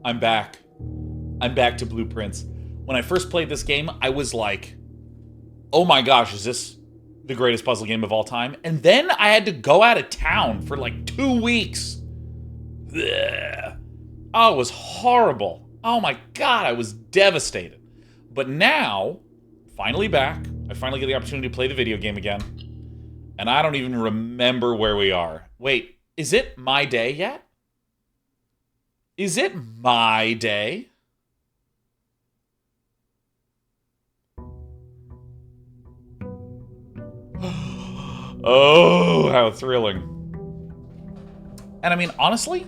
I'm back. I'm back to Blueprints. When I first played this game, I was like, oh my gosh, is this the greatest puzzle game of all time? And then I had to go out of town for like 2 weeks. Ugh. Oh, it was horrible. Oh my god, I was devastated. But now, finally back, I finally get the opportunity to play the video game again. And I don't even remember where we are. Wait, is it my day yet? Is it my day? Oh, how thrilling. And I mean, honestly,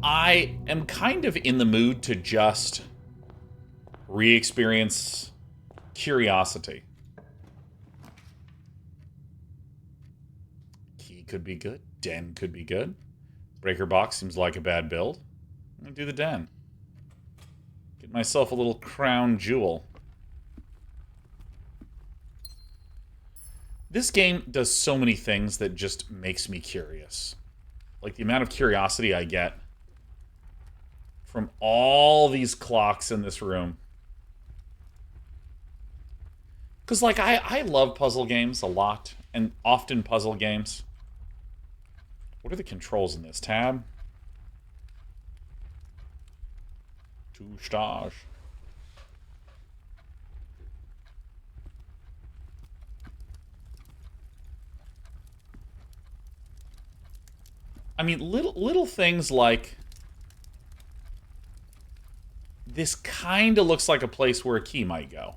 I am kind of in the mood to just re-experience curiosity. Key could be good. Den could be good. Breaker box seems like a bad build. I'm gonna do the den. Get myself a little crown jewel. This game does so many things that just makes me curious. Like the amount of curiosity I get from all these clocks in this room. Because, like, I love puzzle games a lot, and often puzzle games. What are the controls in this? Tab? 2 stars. I mean, little things like this kind of looks like a place where a key might go.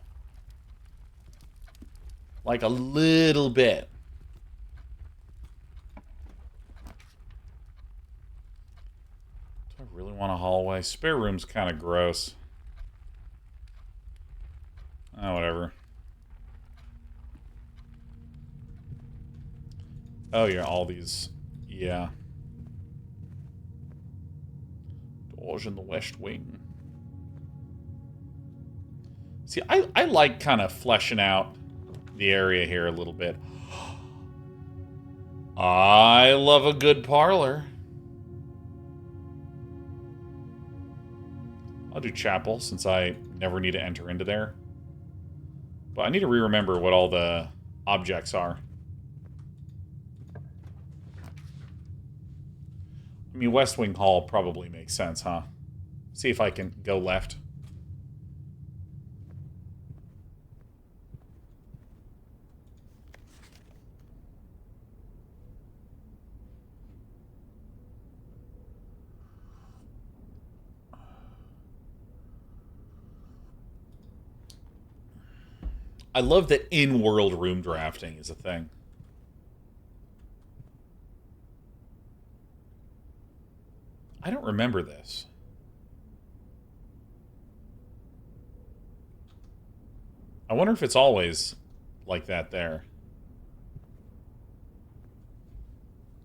Like a little bit. Do I really want a hallway? Spare room's kind of gross. Oh, whatever. Oh, yeah, all these. Yeah. Doors in the West Wing. See, I like kind of fleshing out the area here a little bit. I love a good parlor. I'll do chapel since I never need to enter into there. But I need to re-remember what all the objects are. I mean, West Wing Hall probably makes sense, huh? See if I can go left. I love that in-world room drafting is a thing. I don't remember this. I wonder if it's always like that there.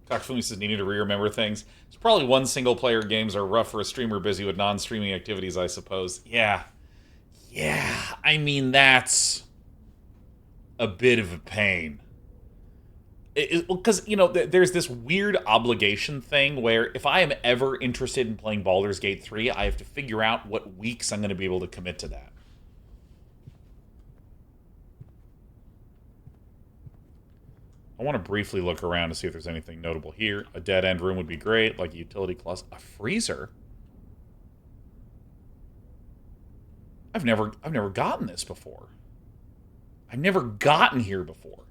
Coxfilmy says needing to re-remember things. It's probably one single-player games are rough for a streamer busy with non-streaming activities, I suppose. Yeah. Yeah, I mean, that's a bit of a pain. Because, you know, there's this weird obligation thing where if I am ever interested in playing Baldur's Gate 3, I have to figure out what weeks I'm going to be able to commit to that. I want to briefly look around to see if there's anything notable here. A dead-end room would be great, like a utility closet. A freezer? I've never gotten this before. I've never gotten here before.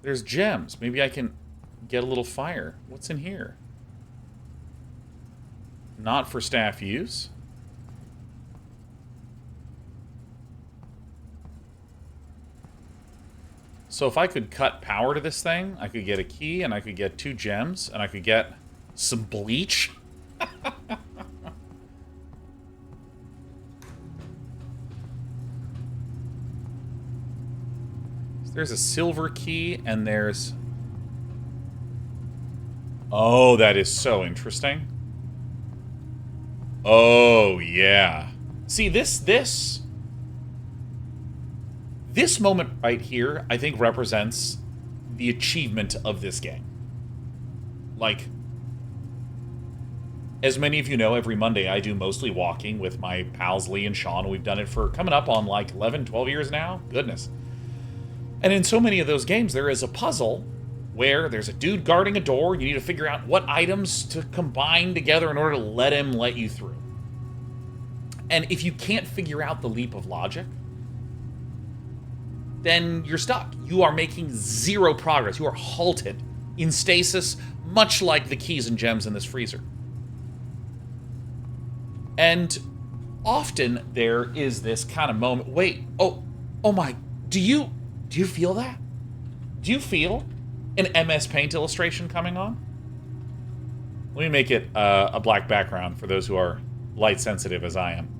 There's gems. Maybe I can get a little fire. What's in here? Not for staff use. So if I could cut power to this thing, I could get a key, and I could get 2 gems, and I could get some bleach. There's a silver key, and there's... Oh, that is so interesting. Oh, yeah. See, this This moment right here, I think, represents the achievement of this game. Like, as many of you know, every Monday I do mostly walking with my pals Lee and Sean. We've done it for coming up on like 11, 12 years now. Goodness. And in so many of those games, there is a puzzle where there's a dude guarding a door. You need to figure out what items to combine together in order to let him let you through. And if you can't figure out the leap of logic, then you're stuck. You are making zero progress. You are halted in stasis, much like the keys and gems in this freezer. And often there is this kind of moment. Wait, oh my, do you feel that? Do you feel an MS Paint illustration coming on? Let me make it a black background for those who are light sensitive as I am.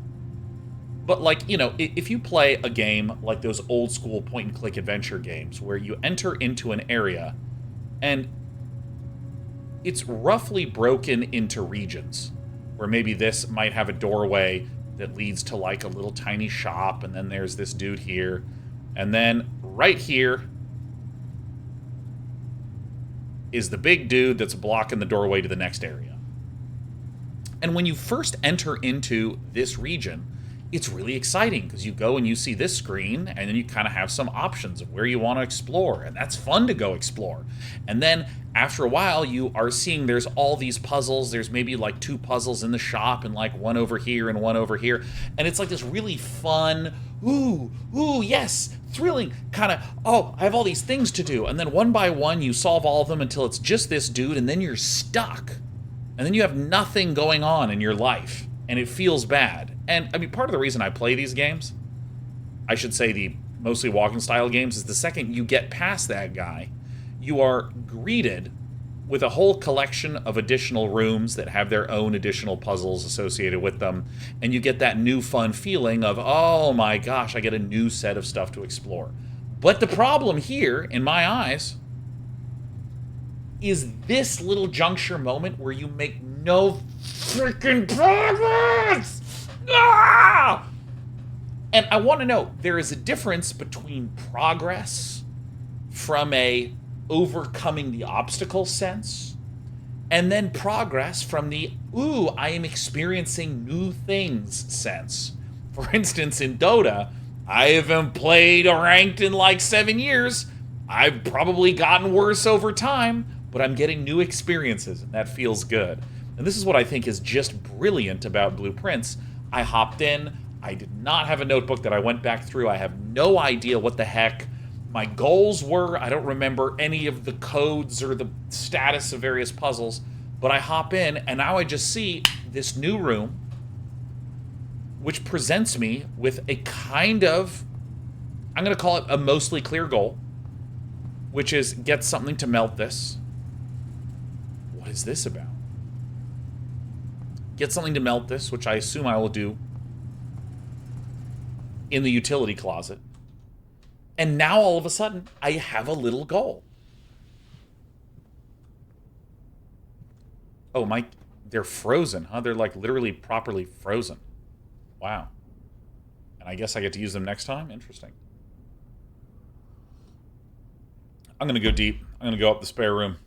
But like, you know, if you play a game like those old school point and click adventure games where you enter into an area and it's roughly broken into regions, where maybe this might have a doorway that leads to like a little tiny shop, and then there's this dude here, and then right here is the big dude that's blocking the doorway to the next area. And when you first enter into this region, it's really exciting because you go and you see this screen, and then you kind of have some options of where you want to explore, and that's fun to go explore. And then after a while, you are seeing there's all these puzzles. There's maybe like 2 puzzles in the shop, and like one over here and one over here, and it's like this really fun, ooh, yes, thrilling kind of, oh, I have all these things to do. And then one by one, you solve all of them until it's just this dude, and then you're stuck, and then you have nothing going on in your life, and it feels bad. And, I mean, part of the reason I play these games, I should say the mostly walking style games, is the second you get past that guy, you are greeted with a whole collection of additional rooms that have their own additional puzzles associated with them, and you get that new fun feeling of, oh my gosh, I get a new set of stuff to explore. But the problem here, in my eyes, is this little juncture moment where you make no freaking progress! Ah! And I want to know, there is a difference between progress from a overcoming the obstacle sense, and then progress from the, ooh, I am experiencing new things sense. For instance, in Dota, I haven't played ranked in like 7 years. I've probably gotten worse over time, but I'm getting new experiences, and that feels good. And this is what I think is just brilliant about Blueprints. I hopped in. I did not have a notebook that I went back through. I have no idea what the heck my goals were. I don't remember any of the codes or the status of various puzzles. But I hop in, and now I just see this new room, which presents me with a kind of, I'm going to call it a mostly clear goal, which is get something to melt this. What is this about? Get something to melt this, which I assume I will do in the utility closet. And now all of a sudden, I have a little goal. Oh, they're frozen, huh? They're like literally properly frozen. Wow. And I guess I get to use them next time? Interesting. I'm going to go deep. I'm going to go up the spare room.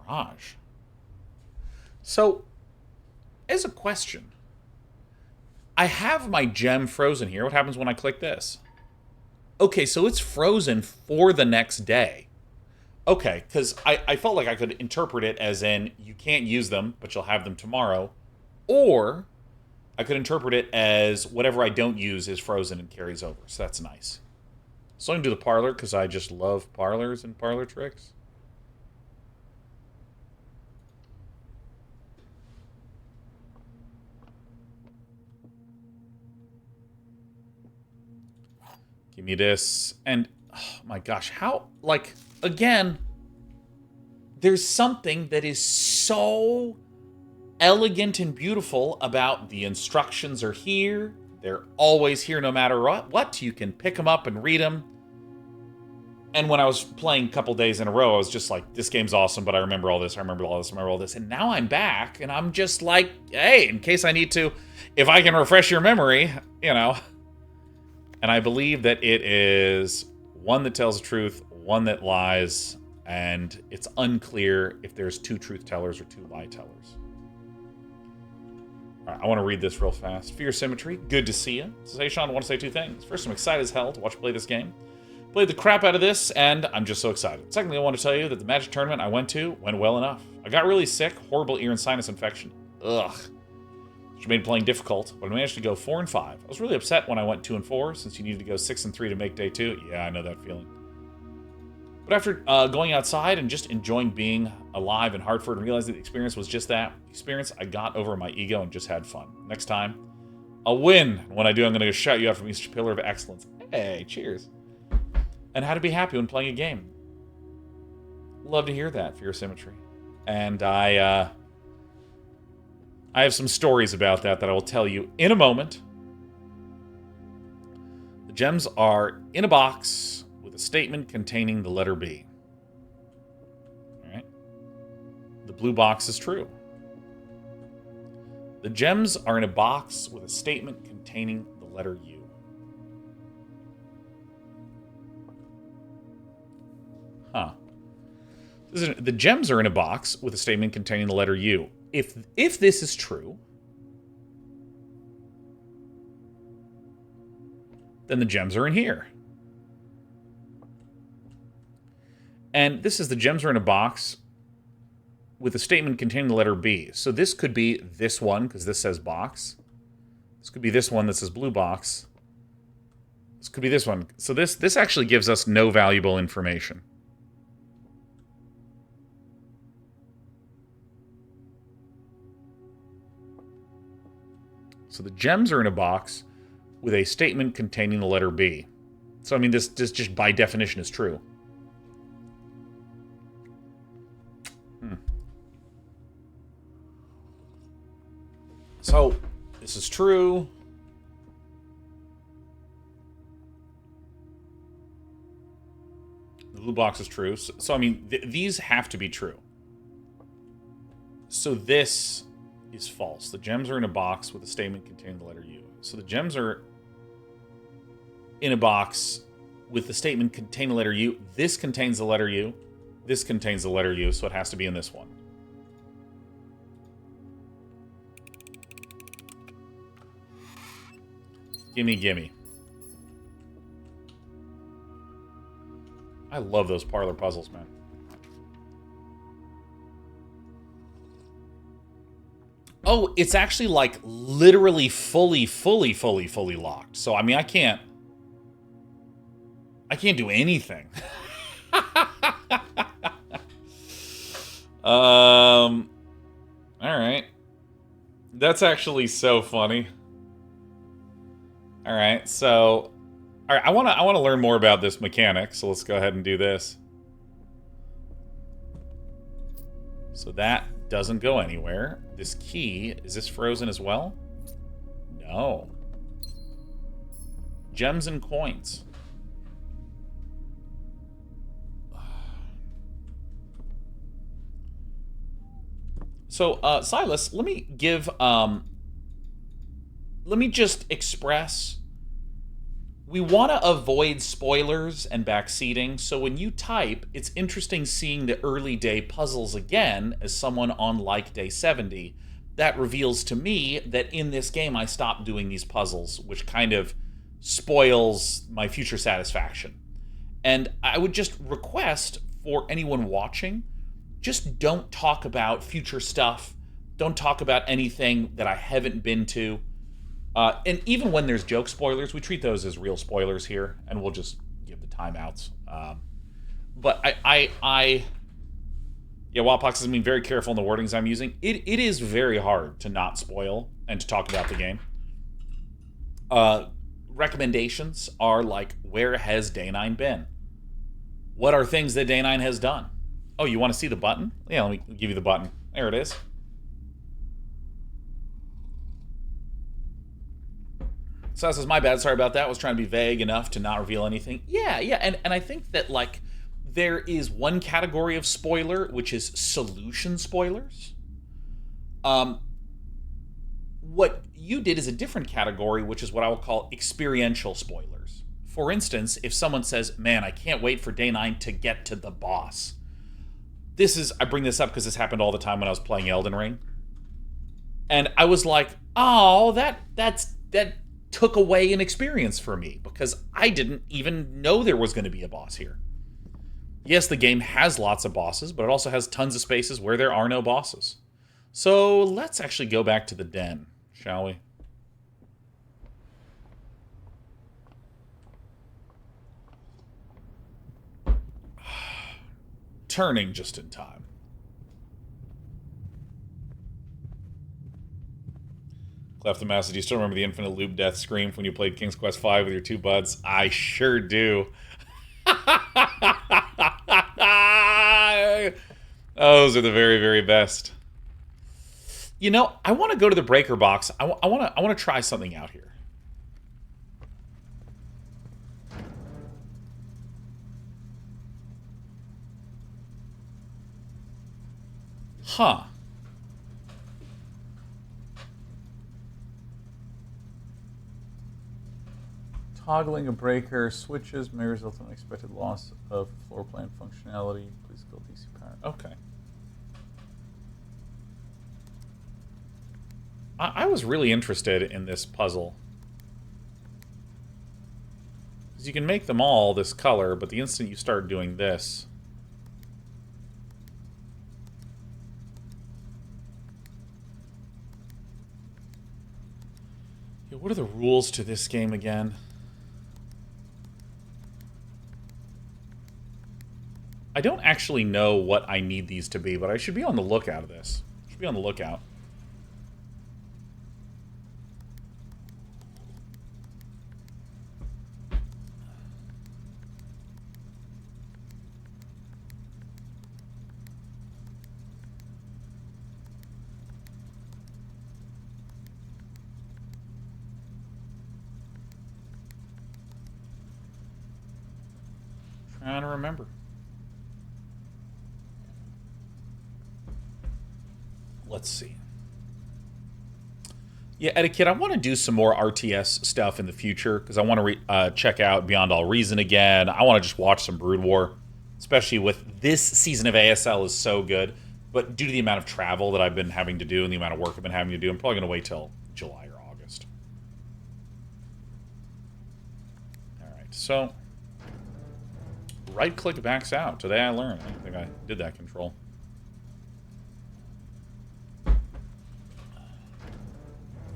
Garage. So, as a question, I have my gem frozen here. What happens when I click this? Okay, so it's frozen for the next day. Okay, because I felt like I could interpret it as in, you can't use them, but you'll have them tomorrow. Or, I could interpret it as, whatever I don't use is frozen and carries over. So that's nice. So I'm going to do the parlor, because I just love parlors and parlor tricks. Give me this. And, oh my gosh, how, like, again, there's something that is so elegant and beautiful about the instructions are here. They're always here no matter what. You can pick them up and read them. And when I was playing a couple days in a row, I was just like, this game's awesome, but I remember all this, I remember all this, I remember all this. And now I'm back, and I'm just like, hey, in case I need to, if I can refresh your memory, you know. And I believe that it is one that tells the truth, one that lies, and it's unclear if there's two truth tellers or two lie tellers. All right, I want to read this real fast. Fear Symmetry, good to see you. Says, hey, Sean, I want to say two things. First, I'm excited as hell to watch you play this game. Played the crap out of this, and I'm just so excited. Secondly, I want to tell you that the Magic tournament I went to went well enough. I got really sick, horrible ear and sinus infection. Ugh. Which made playing difficult, but I managed to go 4 and 5. I was really upset when I went 2 and 4, since you needed to go 6 and 3 to make day 2. Yeah, I know that feeling. But after going outside and just enjoying being alive in Hartford and realizing the experience was just that experience, I got over my ego and just had fun. Next time, I'll win. When I do, I'm going to shout you out from each pillar of excellence. Hey, cheers. And how to be happy when playing a game. Love to hear that, Fear Symmetry. And I have some stories about that I will tell you in a moment. The gems are in a box with a statement containing the letter B. All right. The blue box is true. The gems are in a box with a statement containing the letter U. Huh. The gems are in a box with a statement containing the letter U. If this is true, then the gems are in here. And this is the gems are in a box with a statement containing the letter B. So this could be this one, because this says box. This could be this one that says blue box. This could be this one. So this actually gives us no valuable information. So the gems are in a box with a statement containing the letter B. So, I mean, this just by definition is true. So, this is true. The blue box is true. So I mean, these have to be true. So this is false. The gems are in a box with a statement containing the letter U. So the gems are in a box with the statement containing the letter U. This contains the letter U. This contains the letter U, so it has to be in this one. Gimme, gimme. I love those parlor puzzles, man. Oh, it's actually like literally fully locked. So I mean, I can't do anything. All right. That's actually so funny. All right, so all right, I want to learn more about this mechanic, so let's go ahead and do this. So that doesn't go anywhere. This key, is this frozen as well? No. Gems and coins. So, Silas, let me just express, we want to avoid spoilers and backseating, so when you type, it's interesting seeing the early day puzzles again as someone on like day 70. That reveals to me that in this game I stopped doing these puzzles, which kind of spoils my future satisfaction. And I would just request for anyone watching, just don't talk about future stuff. Don't talk about anything that I haven't been to. And even when there's joke spoilers, we treat those as real spoilers here, and we'll just give the timeouts. But yeah, Wildpox is being very careful in the wordings I'm using. It is very hard to not spoil and to talk about the game. Recommendations are like, where has Day9 been? What are things that Day9 has done? Oh, you want to see the button? Yeah, let me give you the button. There it is. So that says, my bad, sorry about that. I was trying to be vague enough to not reveal anything. Yeah, and I think that, like, there is one category of spoiler, which is solution spoilers. What you did is a different category, which is what I will call experiential spoilers. For instance, if someone says, man, I can't wait for Day 9 to get to the boss. I bring this up because this happened all the time when I was playing Elden Ring. And I was like, oh, that took away an experience for me because I didn't even know there was going to be a boss here. Yes, the game has lots of bosses, but it also has tons of spaces where there are no bosses. So let's actually go back to the den, shall we? Turning just in time. Cleft the Master, do you still remember the infinite loop death scream when you played King's Quest V with your two buds? I sure do. Those are the very, very best. You know, I want to go to the breaker box. I want to try something out here. Huh. Toggling a breaker switches may result in unexpected loss of floor plan functionality. Please go DC power. Okay. I was really interested in this puzzle. Because you can make them all this color, but the instant you start doing this... Yeah, what are the rules to this game again? I don't actually know what I need these to be, but I should be on the lookout of this. I should be on the lookout. Trying to remember. Let's see. Yeah, Etiquette, I want to do some more RTS stuff in the future because I want to check out Beyond All Reason again. I want to just watch some Brood War, especially with this season of ASL is so good. But due to the amount of travel that I've been having to do and the amount of work I've been having to do, I'm probably going to wait till July or August. All right, so right-click backs out. Today I learned. I don't think I did that control.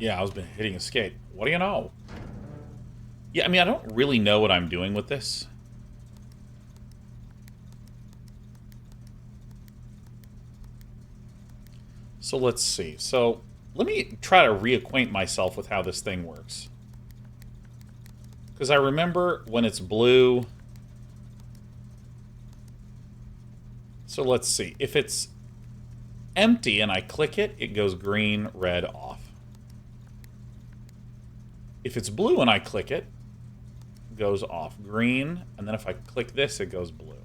Yeah, I was been hitting escape. What do you know? Yeah, I mean, I don't really know what I'm doing with this. So let's see. So let me try to reacquaint myself with how this thing works. Because I remember when it's blue... So let's see. If it's empty and I click it, it goes green, red, off. If it's blue and I click it, it goes off green, and then if I click this, it goes blue.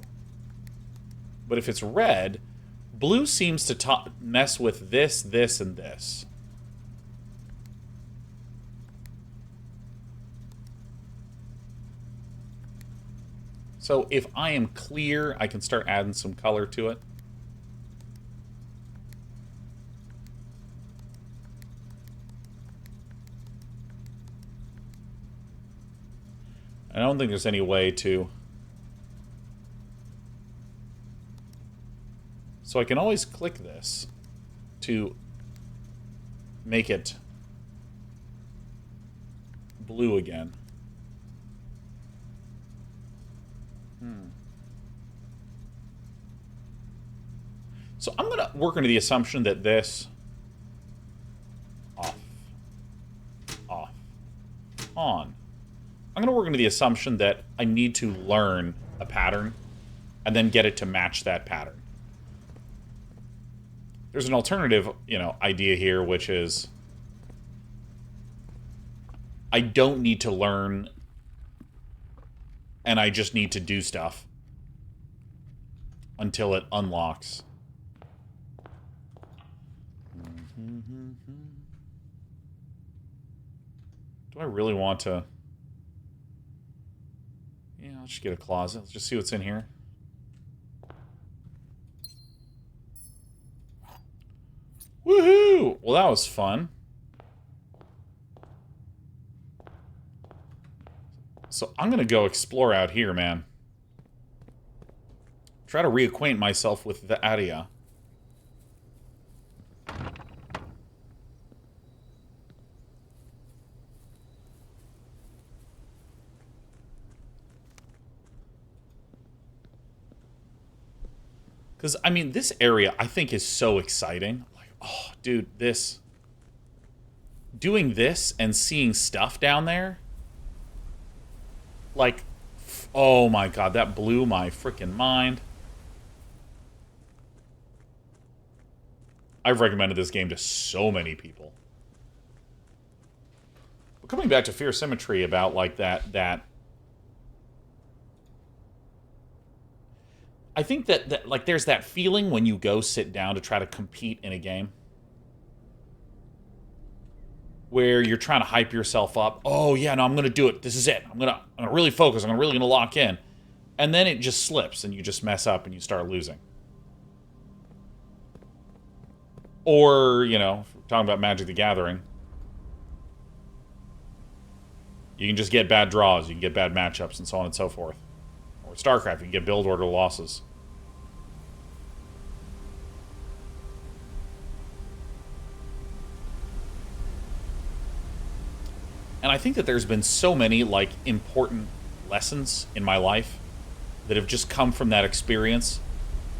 But if it's red, blue seems to mess with this, this, and this. So if I am clear, I can start adding some color to it. I don't think there's any way to... So I can always click this to make it blue again. So I'm going to work under the assumption that this... Off. Off. On. I'm going to work under the assumption that I need to learn a pattern and then get it to match that pattern. There's an alternative, idea here, which is I don't need to learn, and I just need to do stuff until it unlocks. Do I really want to... Yeah, I'll just get a closet. Let's just see what's in here. Woohoo! Well, that was fun. So I'm going to go explore out here, man. Try to reacquaint myself with the area. Because, I mean, this area, I think, is so exciting. Like, oh, dude, this... Doing this and seeing stuff down there... Like, oh my god, that blew my freaking mind. I've recommended this game to so many people. But coming back to Fear Symmetry about, like, that... I think that, like, there's that feeling when you go sit down to try to compete in a game. Where you're trying to hype yourself up. Oh, yeah, no, I'm going to do it. This is it. I'm going to really focus. I'm really going to lock in. And then it just slips, and you just mess up, and you start losing. Or, you know, if we're talking about Magic the Gathering, you can just get bad draws. You can get bad matchups, and so on and so forth. Or StarCraft, you can get build order losses. And I think that there's been so many, like, important lessons in my life that have just come from that experience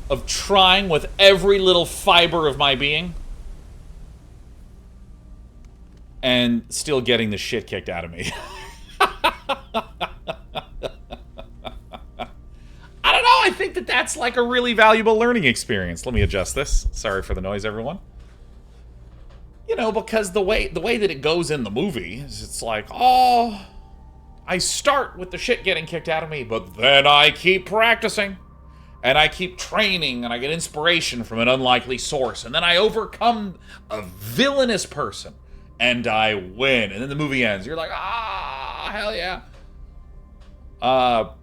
of trying with every little fiber of my being and still getting the shit kicked out of me. I don't know, I think that that's, like, a really valuable learning experience. Let me adjust this. Sorry for the noise, everyone. You know, because the way that it goes in the movie is it's like, oh, I start with the shit getting kicked out of me, but then I keep practicing, and I keep training, and I get inspiration from an unlikely source, and then I overcome a villainous person, and I win, and then the movie ends. You're like, ah, hell yeah.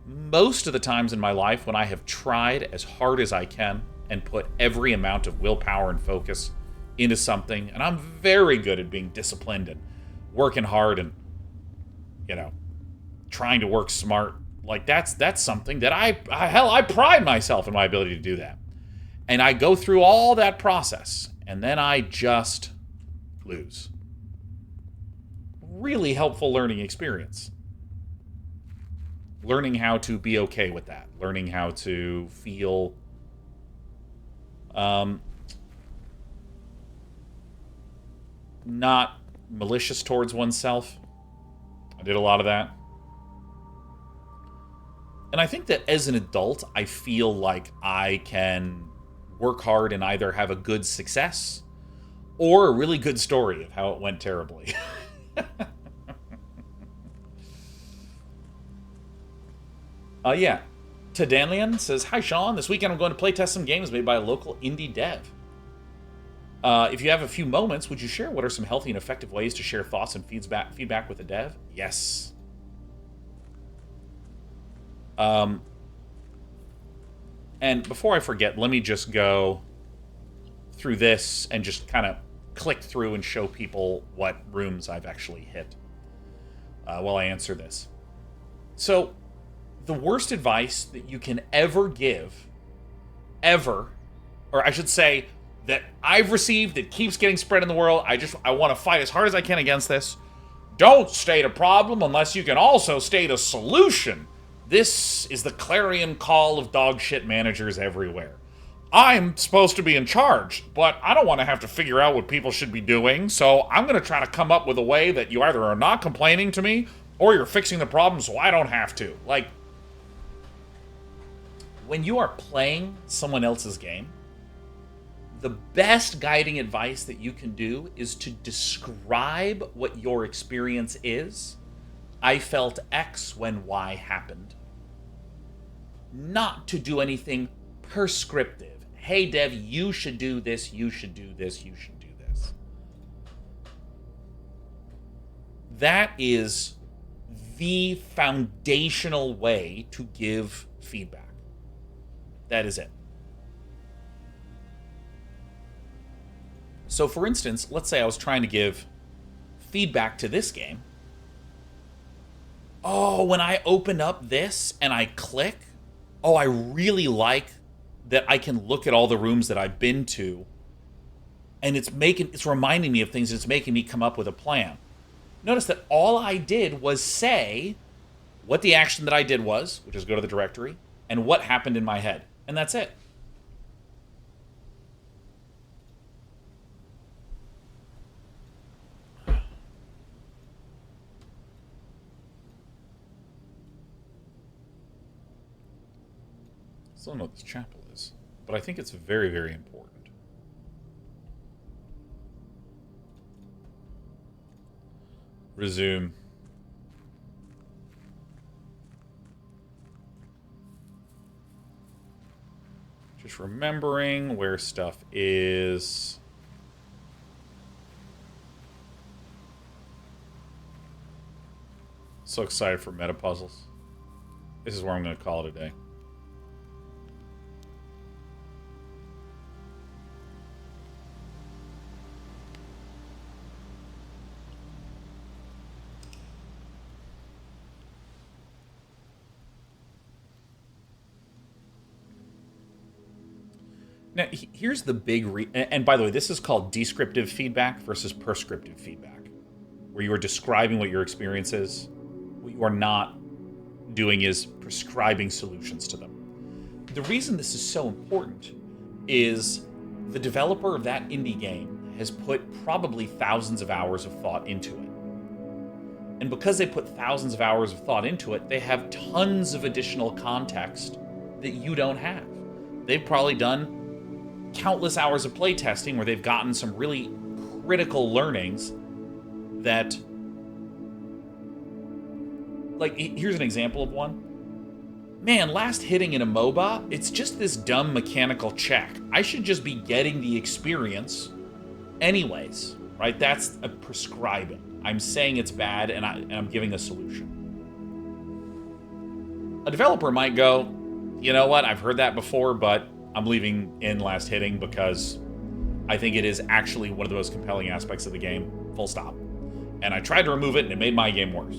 Most of the times in my life when I have tried as hard as I can and put every amount of willpower and focus into something, and I'm very good at being disciplined and working hard and, you know, trying to work smart. Like, that's something that I pride myself in my ability to do that. And I go through all that process, and then I just lose. Really helpful learning experience. Learning how to be okay with that. Learning how to feel... not malicious towards oneself. I did a lot of that. And I think that as an adult, I feel like I can work hard and either have a good success or a really good story of how it went terribly. Yeah. Tadanian says, "Hi, Sean. This weekend I'm going to playtest some games made by a local indie dev. If you have a few moments, would you share what are some healthy and effective ways to share thoughts and feedback with a dev?" Yes. And before I forget, let me just go through this and just kind of click through and show people what rooms I've actually hit while I answer this. So, the worst advice that you can ever give, or I should say, that I've received that keeps getting spread in the world, I want to fight as hard as I can against this. Don't state a problem unless you can also state a solution. This is the clarion call of dog shit managers everywhere. I'm supposed to be in charge, but I don't want to have to figure out what people should be doing, so I'm going to try to come up with a way that you either are not complaining to me, or you're fixing the problem so I don't have to. Like, when you are playing someone else's game, the best guiding advice that you can do is to describe what your experience is I felt X when Y happened. Not to do anything prescriptive. Hey, Dev, you should do this, you should do this, you should do this. That is the foundational way to give feedback. That is it. So, for instance, let's say I was trying to give feedback to this game. Oh, when I open up this and I click, oh, I really like that I can look at all the rooms that I've been to, and it's reminding me of things, it's making me come up with a plan. Notice that all I did was say what the action that I did was, which is go to the directory, and what happened in my head. And that's it. Still don't know what this chapel is, but I think it's very, very important. Resume. Just remembering where stuff is. So excited for meta puzzles. This is where I'm going to call it a day. Now, here's the big and by the way, this is called descriptive feedback versus prescriptive feedback, where you are describing what your experience is. What you are not doing is prescribing solutions to them. The reason this is so important is the developer of that indie game has put probably thousands of hours of thought into it. And because they put thousands of hours of thought into it, they have tons of additional context that you don't have. They've probably done countless hours of playtesting where they've gotten some really critical learnings that, like, here's an example of one. Man, last hitting in a MOBA, it's just this dumb mechanical check. I should just be getting the experience anyways, right? That's a prescribing. I'm saying it's bad and I'm giving a solution. A developer might go, you know what, I've heard that before, but I'm leaving in last hitting because I think it is actually one of the most compelling aspects of the game, full stop. And I tried to remove it, and it made my game worse.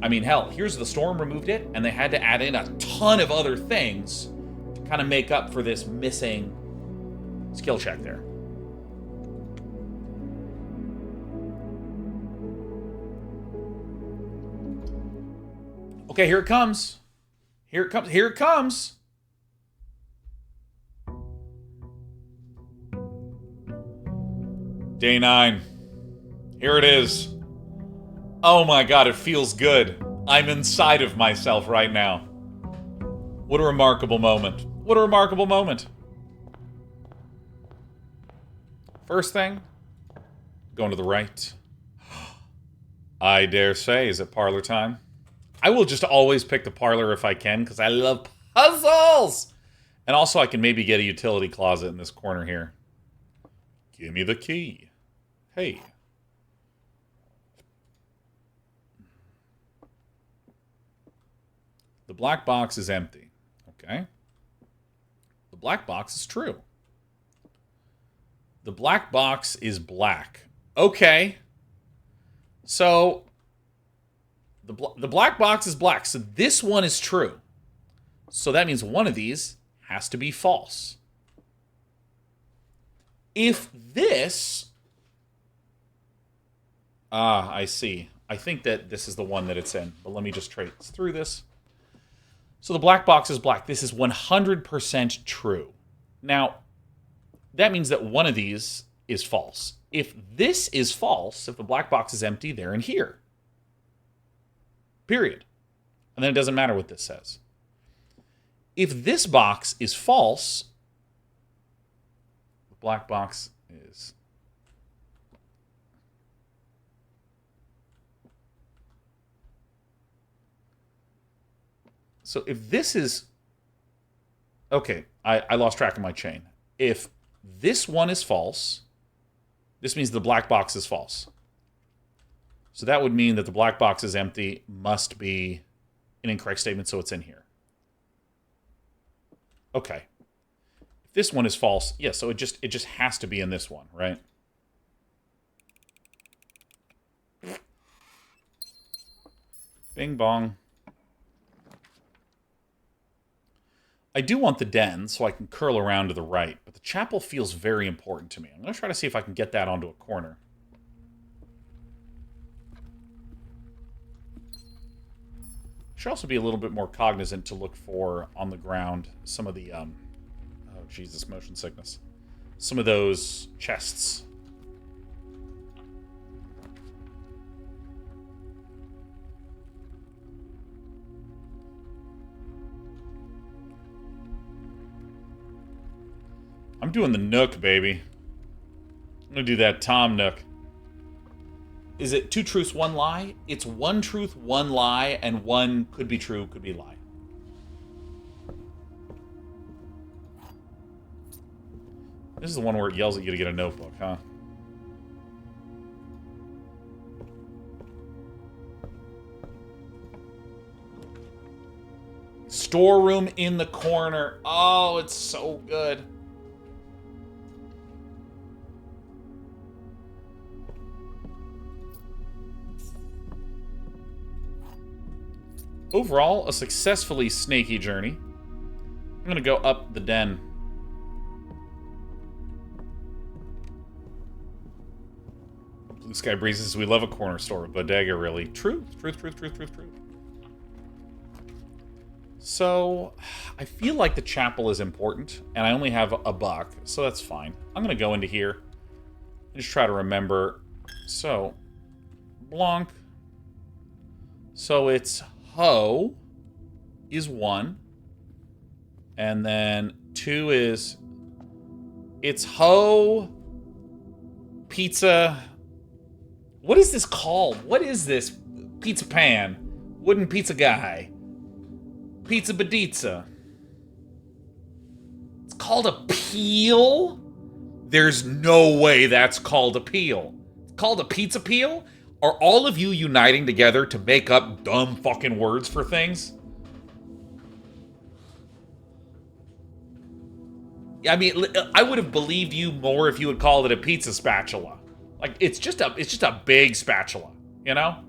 I mean, hell, Here's the Storm removed it, and they had to add in a ton of other things to kind of make up for this missing skill check there. Okay, here it comes. Here it comes. Here it comes. Day 9. Here it is. Oh my god, it feels good. I'm inside of myself right now. What a remarkable moment. What a remarkable moment. First thing, going to the right. I dare say, is it parlor time? I will just always pick the parlor if I can, because I love puzzles! And also I can maybe get a utility closet in this corner here. Give me the key. Hey. The black box is empty. Okay. The black box is true. The black box is black. Okay. So, the black box is black. So this one is true. So that means one of these has to be false. If this... I see. I think that this is the one that it's in. But let me just trace through this. So the black box is black. This is 100% true. Now, that means that one of these is false. If this is false, if the black box is empty, they're in here. Period. And then it doesn't matter what this says. If this box is false, the black box is... So if this is... Okay, I lost track of my chain. If this one is false, this means the black box is false. So that would mean that the black box is empty, must be an incorrect statement, so it's in here. Okay. If this one is false, yeah, so it just has to be in this one, right? Bing bong. I do want the den so I can curl around to the right, but the chapel feels very important to me. I'm going to try to see if I can get that onto a corner. Should also be a little bit more cognizant to look for on the ground some of the, oh Jesus, motion sickness. Some of those chests. I'm doing the Nook, baby. I'm gonna do that Tom Nook. Is it 2 truths, 1 lie? It's 1 truth, 1 lie, and 1 could be true, could be lie. This is the one where it yells at you to get a notebook, huh? Storeroom in the corner. Oh, it's so good. Overall, a successfully snaky journey. I'm going to go up the den. Blue Sky Breezes, we love a corner store. Bodega, really. Truth. So, I feel like the chapel is important, and I only have $1, so that's fine. I'm going to go into here and just try to remember. So, Blanc. So it's ho is 1. And then 2 is... It's ho... Pizza... What is this called? What is this? Pizza pan. Wooden pizza guy. Pizza Badizza. It's called a peel? There's no way that's called a peel. It's called a pizza peel? Are all of you uniting together to make up dumb fucking words for things? I mean, I would have believed you more if you had called it a pizza spatula. Like, it's just a big spatula, you know?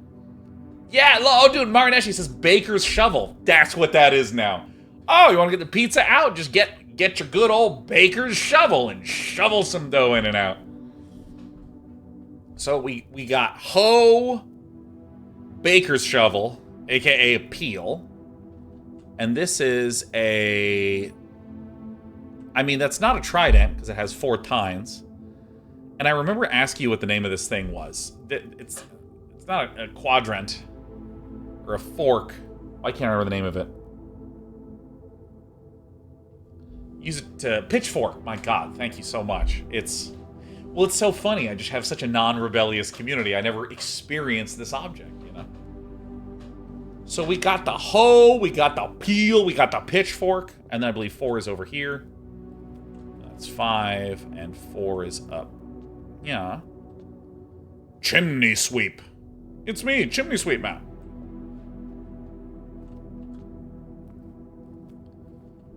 Yeah, oh, dude, Marineshi says baker's shovel. That's what that is now. Oh, you want to get the pizza out? Just get your good old baker's shovel and shovel some dough in and out. So we got ho, baker's shovel, aka a peel. And this is a... I mean, that's not a trident, because it has 4 tines. And I remember asking you what the name of this thing was. It's not a quadrant. Or a fork. I can't remember the name of it. Use it to... Pitchfork. My god, thank you so much. It's... Well, it's so funny. I just have such a non-rebellious community. I never experienced this object, you know? So we got the hoe, we got the peel, we got the pitchfork, and then I believe 4 is over here. That's 5, and 4 is up. Yeah. Chimney sweep. It's me, Chimney Sweep Man.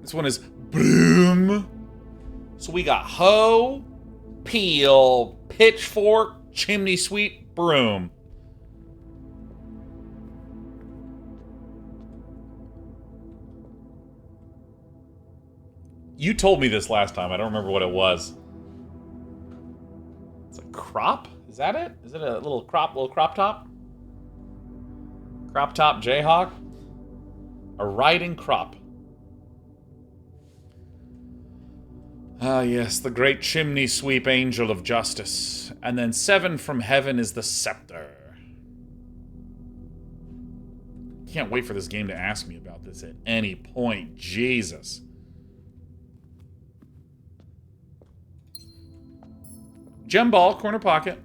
This one is broom. So we got hoe, peel, pitchfork, chimney sweep, broom. You told me this last time. I don't remember what it was. It's a crop? Is that it? Is it a little crop top? Crop top Jayhawk? A riding crop. Ah, yes, the great chimney sweep angel of justice. And then 7 from heaven is the scepter. Can't wait for this game to ask me about this at any point. Jesus. Gem ball, corner pocket.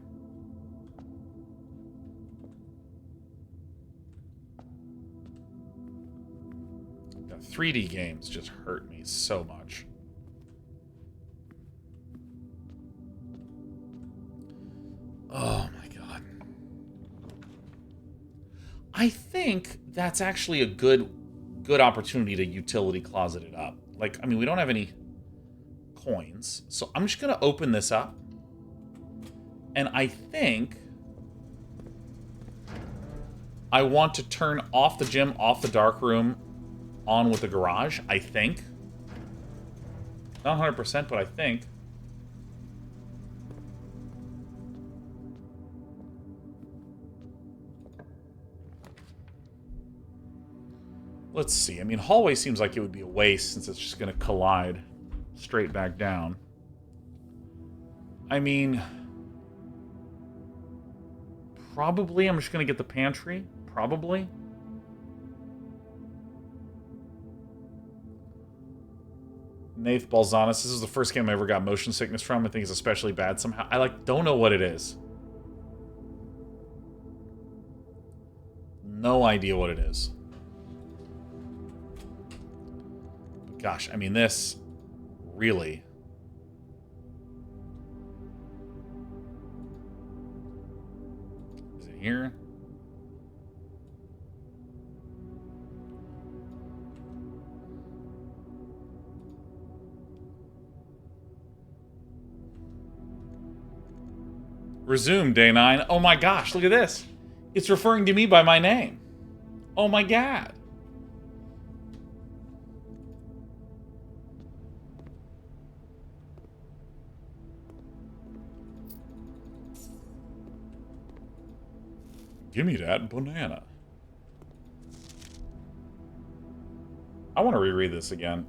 3D games just hurt me so much. Oh my god. I think that's actually a good opportunity to utility closet it up. Like, I mean, we don't have any coins, so I'm just gonna open this up. And I think I want to turn off the gym, off the dark room, on with the garage, I think. Not 100%, but I think. Let's see. I mean, hallway seems like it would be a waste since it's just going to collide straight back down. I mean, probably I'm just going to get the pantry. Probably. Nath Balzanis. This is the first game I ever got motion sickness from. I think it's especially bad somehow. I don't know what it is. No idea what it is. Gosh, I mean, this really... Is it here? Resume, Day9. Oh my gosh, look at this. It's referring to me by my name. Oh my god. Give me that banana. I want to reread this again.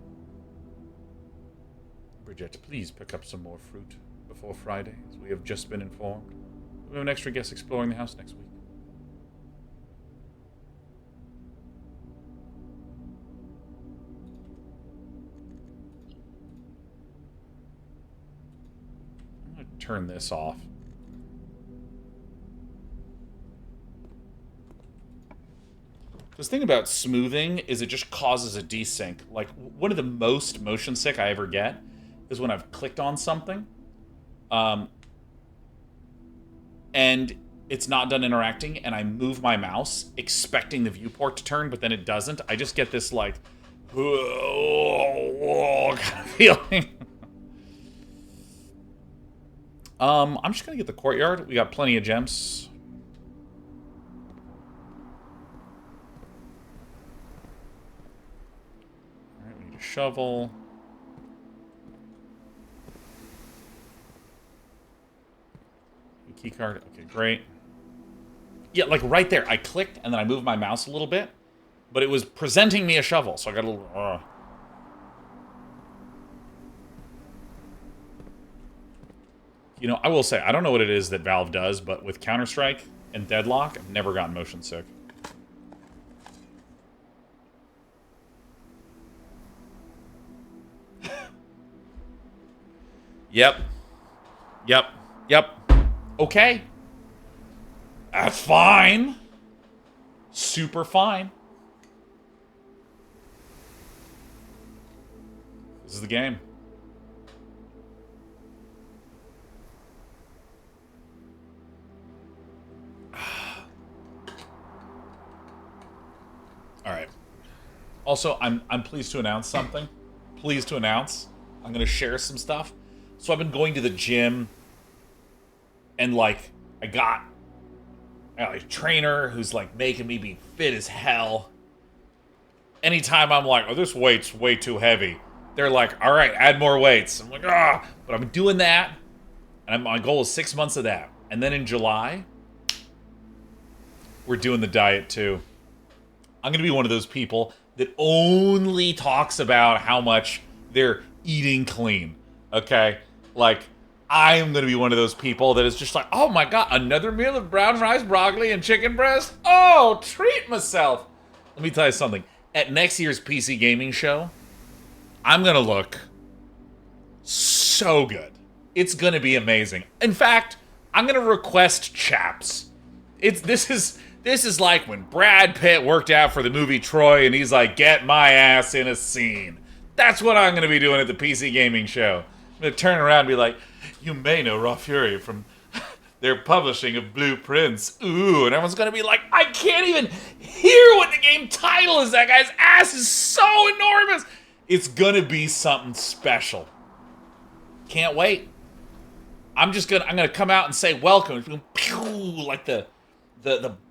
Bridget, please pick up some more fruit before Friday, as we have just been informed. We have an extra guest exploring the house next week. I'm going to turn this off. This thing about smoothing is it just causes a desync. Like, one of the most motion sick I ever get is when I've clicked on something, and it's not done interacting, and I move my mouse expecting the viewport to turn, but then it doesn't. I just get this, like, kind of feeling. I'm just gonna get the courtyard. We got plenty of gems. Alright, we need a shovel. Key card. Okay, great. Yeah, like right there. I clicked and then I moved my mouse a little bit, but it was presenting me a shovel, so I got a little... You know, I will say, I don't know what it is that Valve does, but with Counter-Strike and Deadlock, I've never gotten motion sick. Yep. Yep. Yep. Okay. That's fine. Super fine. This is the game. All right. Also, I'm pleased to announce something. Pleased to announce. I'm going to share some stuff. So I've been going to the gym, and like I got a trainer who's like making me be fit as hell. Anytime I'm like, oh, this weight's way too heavy, they're like, all right, add more weights. I'm like, ah, but I'm doing that, and my goal is 6 months of that, and then in July, we're doing the diet too. I'm gonna be one of those people that only talks about how much they're eating clean. Okay, like. I am going to be one of those people that is just like, oh my god, another meal of brown rice, broccoli, and chicken breast? Oh, treat myself. Let me tell you something. At next year's PC gaming show, I'm going to look so good. It's going to be amazing. In fact, I'm going to request chaps. This is This is like when Brad Pitt worked out for the movie Troy and he's like, get my ass in a scene. That's what I'm going to be doing at the PC Gaming Show. I'm going to turn around and be like, you may know Raw Fury from their publishing of Blueprints. Ooh, and everyone's going to be like, I can't even hear what the game title is. That guy's ass is so enormous. It's going to be something special. Can't wait. I'm going to come out and say welcome. Pew, like the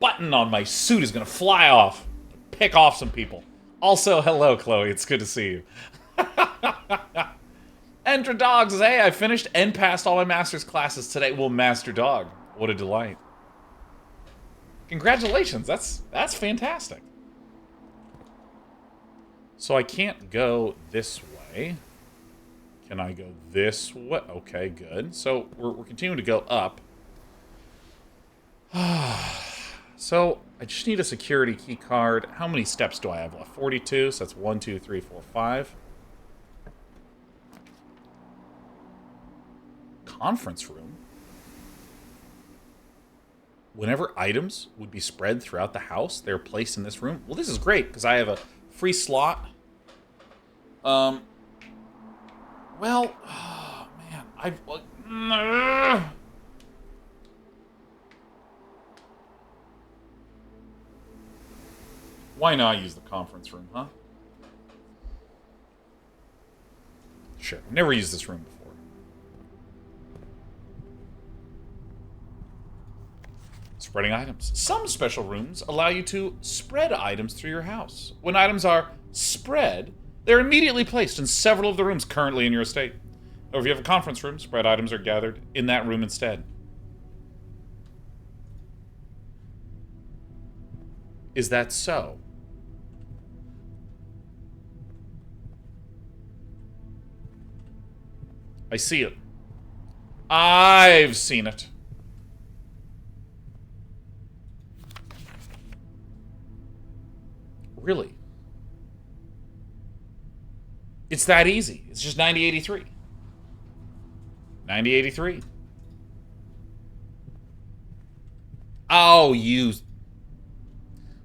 button on my suit is going to fly off. Pick off some people. Also, hello, Chloe. It's good to see you. Enter Dog says, hey, I finished and passed all my master's classes today. Well, Master Dog, what a delight. Congratulations. That's fantastic. So I can't go this way. Can I go this way? Okay, good. So we're continuing to go up. So I just need a security key card. How many steps do I have left? 42. So that's 1, 2, 3, 4, 5. Conference room. Whenever items would be spread throughout the house, they're placed in this room. Well, this is great because I have a free slot. Well, oh, man, why not use the conference room, huh? Sure, never used this room before. Spreading items. Some special rooms allow you to spread items through your house. When items are spread, they're immediately placed in several of the rooms currently in your estate. Or if you have a conference room, spread items are gathered in that room instead. Is that so? I see it. I've seen it. Really? It's that easy. It's just 9083. 9083. Oh, you...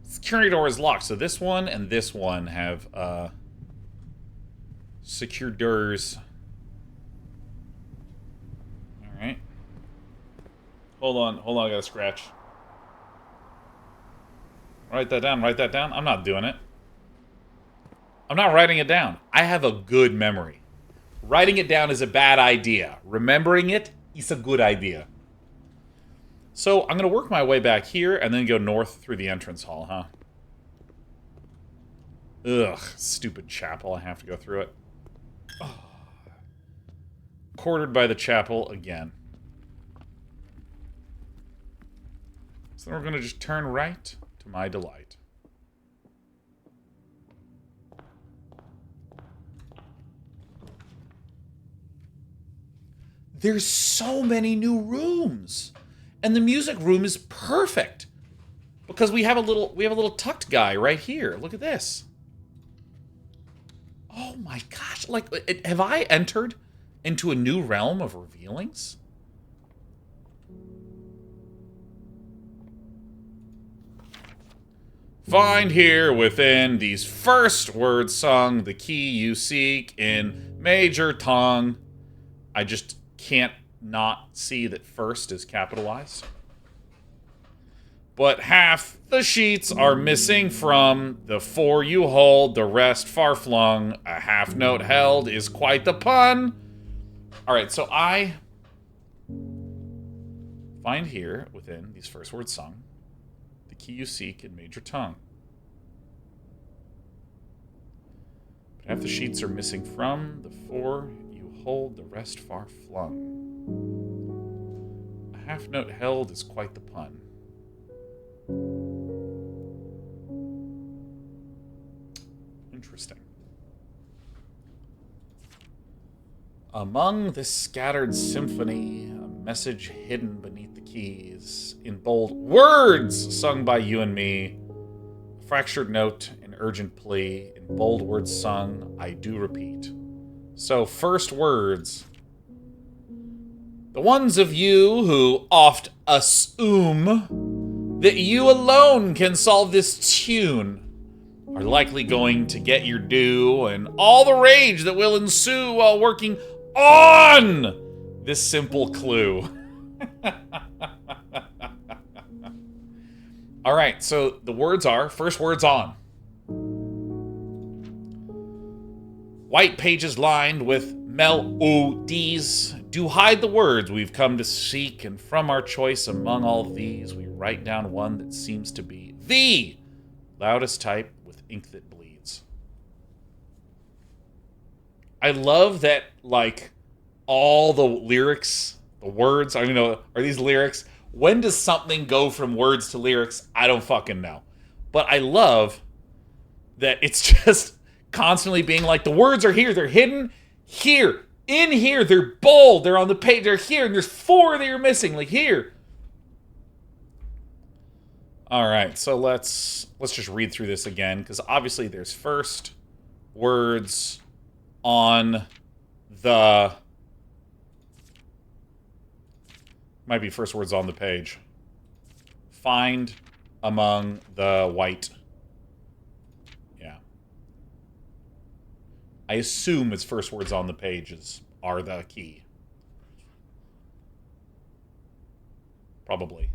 Security door is locked. So this one and this one have secure doors. Alright. Hold on, I gotta scratch. Write that down, write that down. I'm not doing it. I'm not writing it down. I have a good memory. Writing it down is a bad idea. Remembering it is a good idea. So I'm going to work my way back here and then go north through the entrance hall, huh? Ugh, stupid chapel. I have to go through it. Oh. Quartered by the chapel again. So then we're going to just turn right to my delight. There's so many new rooms. And the music room is perfect. Because we have a little tucked guy right here. Look at this. Oh my gosh. Like, have I entered into a new realm of revealings? Find here within these first words sung the key you seek in major tongue. I just can't not see that first is capitalized. But half the sheets are missing from the four you hold, the rest far flung. A half note held is quite the pun. Alright, so I find here within these first words sung the key you seek in major tongue. But half the sheets are missing from the four you hold, the rest far flung. A half note held is quite the pun. Interesting. Among this scattered symphony, a message hidden beneath the keys, in bold words sung by you and me, a fractured note, an urgent plea, in bold words sung, I do repeat. So, first words. The ones of you who oft assume that you alone can solve this tune are likely going to get your due, and all the rage that will ensue while working on this simple clue. All right, so the words are, first words on. White pages lined with melodies do hide the words we've come to seek, and from our choice among all these, we write down one that seems to be the loudest type with ink that bleeds. I love that, like, all the lyrics, the words, I don't know, are these lyrics? When does something go from words to lyrics? I don't fucking know. But I love that it's just constantly being like, the words are here, they're hidden here, in here, they're bold, they're on the page, they're here, and there's 4 that you're missing, like here. All right, so let's just read through this again, because obviously there's first words on the, might be first words on the page. Find among the white. Yeah. I assume it's first words on the pages are the key. Probably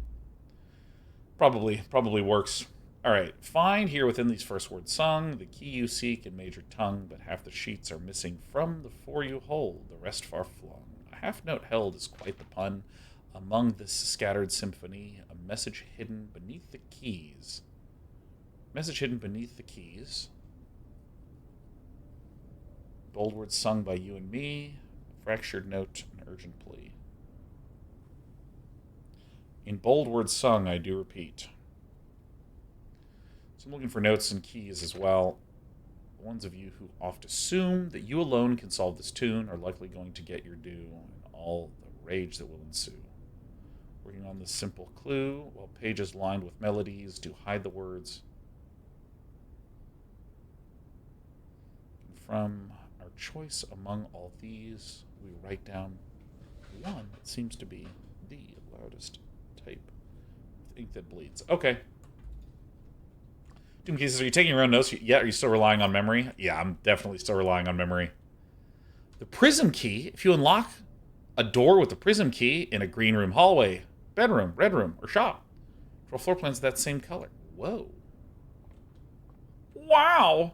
works. All right, find here within these first words sung the key you seek in major tongue, but half the sheets are missing from the 4 you hold, the rest far flung. A half note held is quite the pun. Among this scattered symphony, a message hidden beneath the keys. Message hidden beneath the keys. Bold words sung by you and me. Fractured note, an urgent plea. In bold words sung, I do repeat. So I'm looking for notes and keys as well. The ones of you who oft assume that you alone can solve this tune are likely going to get your due and all the rage that will ensue. Working on this simple clue, while pages lined with melodies do hide the words. And from our choice among all these, we write down one that seems to be the loudest type with ink that bleeds. Okay. Doom Cases, are you taking your own notes? Yeah, are you still relying on memory? Yeah, I'm definitely still relying on memory. The prism key, if you unlock a door with the prism key in a green room, hallway, bedroom, red room, or shop, draw floor plans of that same color. Whoa. Wow.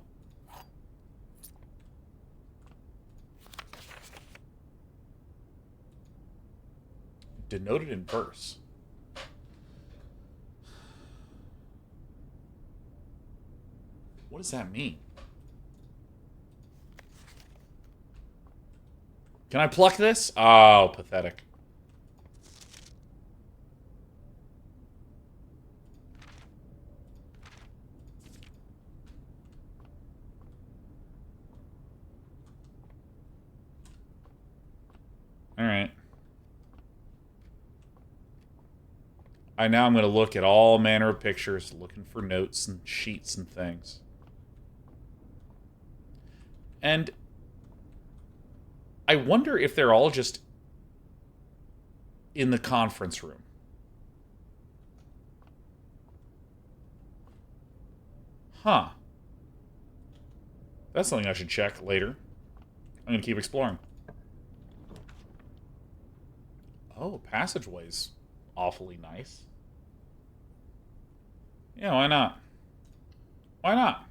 Denoted in verse. What does that mean? Can I pluck this? Oh, pathetic. All right. Now I'm going to look at all manner of pictures, looking for notes and sheets and things. And I wonder if they're all just in the conference room. Huh. That's something I should check later. I'm going to keep exploring. Oh, passageway's awfully nice. Yeah, why not? Why not?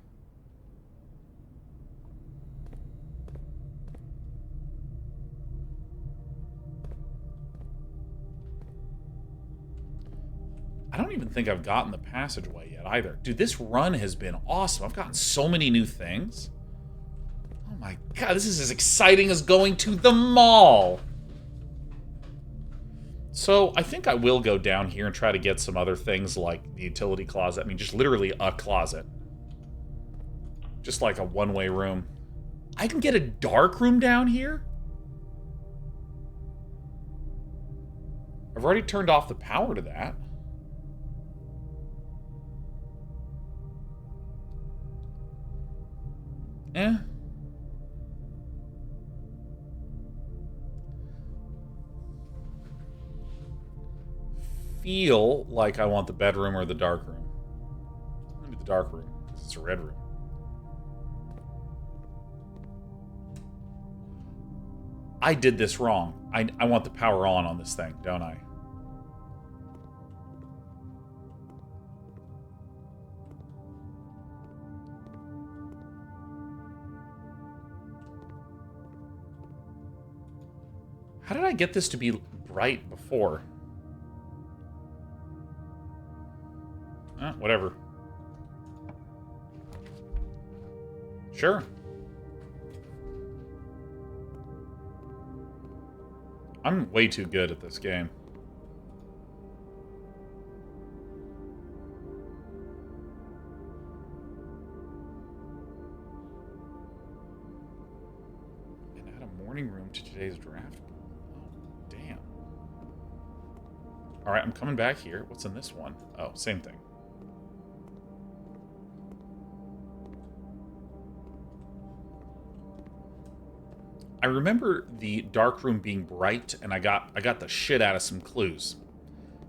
I don't even think I've gotten the passageway yet either. Dude, this run has been awesome. I've gotten so many new things. Oh my god, this is as exciting as going to the mall. So I think I will go down here and try to get some other things like the utility closet. I mean, just literally a closet. Just like a one-way room. I can get a dark room down here? I've already turned off the power to that. Eh. feel like I want the bedroom or the dark room. I'm gonna do the dark room, because it's a red room. I did this wrong. I want the power on this thing, don't I? How did I get this to be bright before? Whatever. Sure. I'm way too good at this game. And add a morning room to today's draft. Oh, damn. Alright, I'm coming back here. What's in this one? Oh, same thing. I remember the dark room being bright, and I got the shit out of some clues.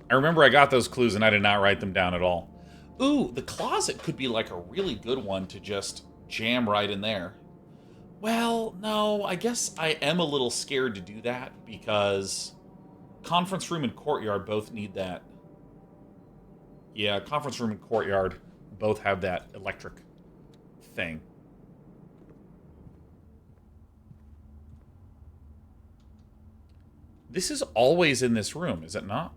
I remember I got those clues, and I did not write them down at all. Ooh, the closet could be like a really good one to just jam right in there. Well, no, I guess I am a little scared to do that, because conference room and courtyard both need that. Yeah, conference room and courtyard both have that electric thing. This is always in this room, is it not?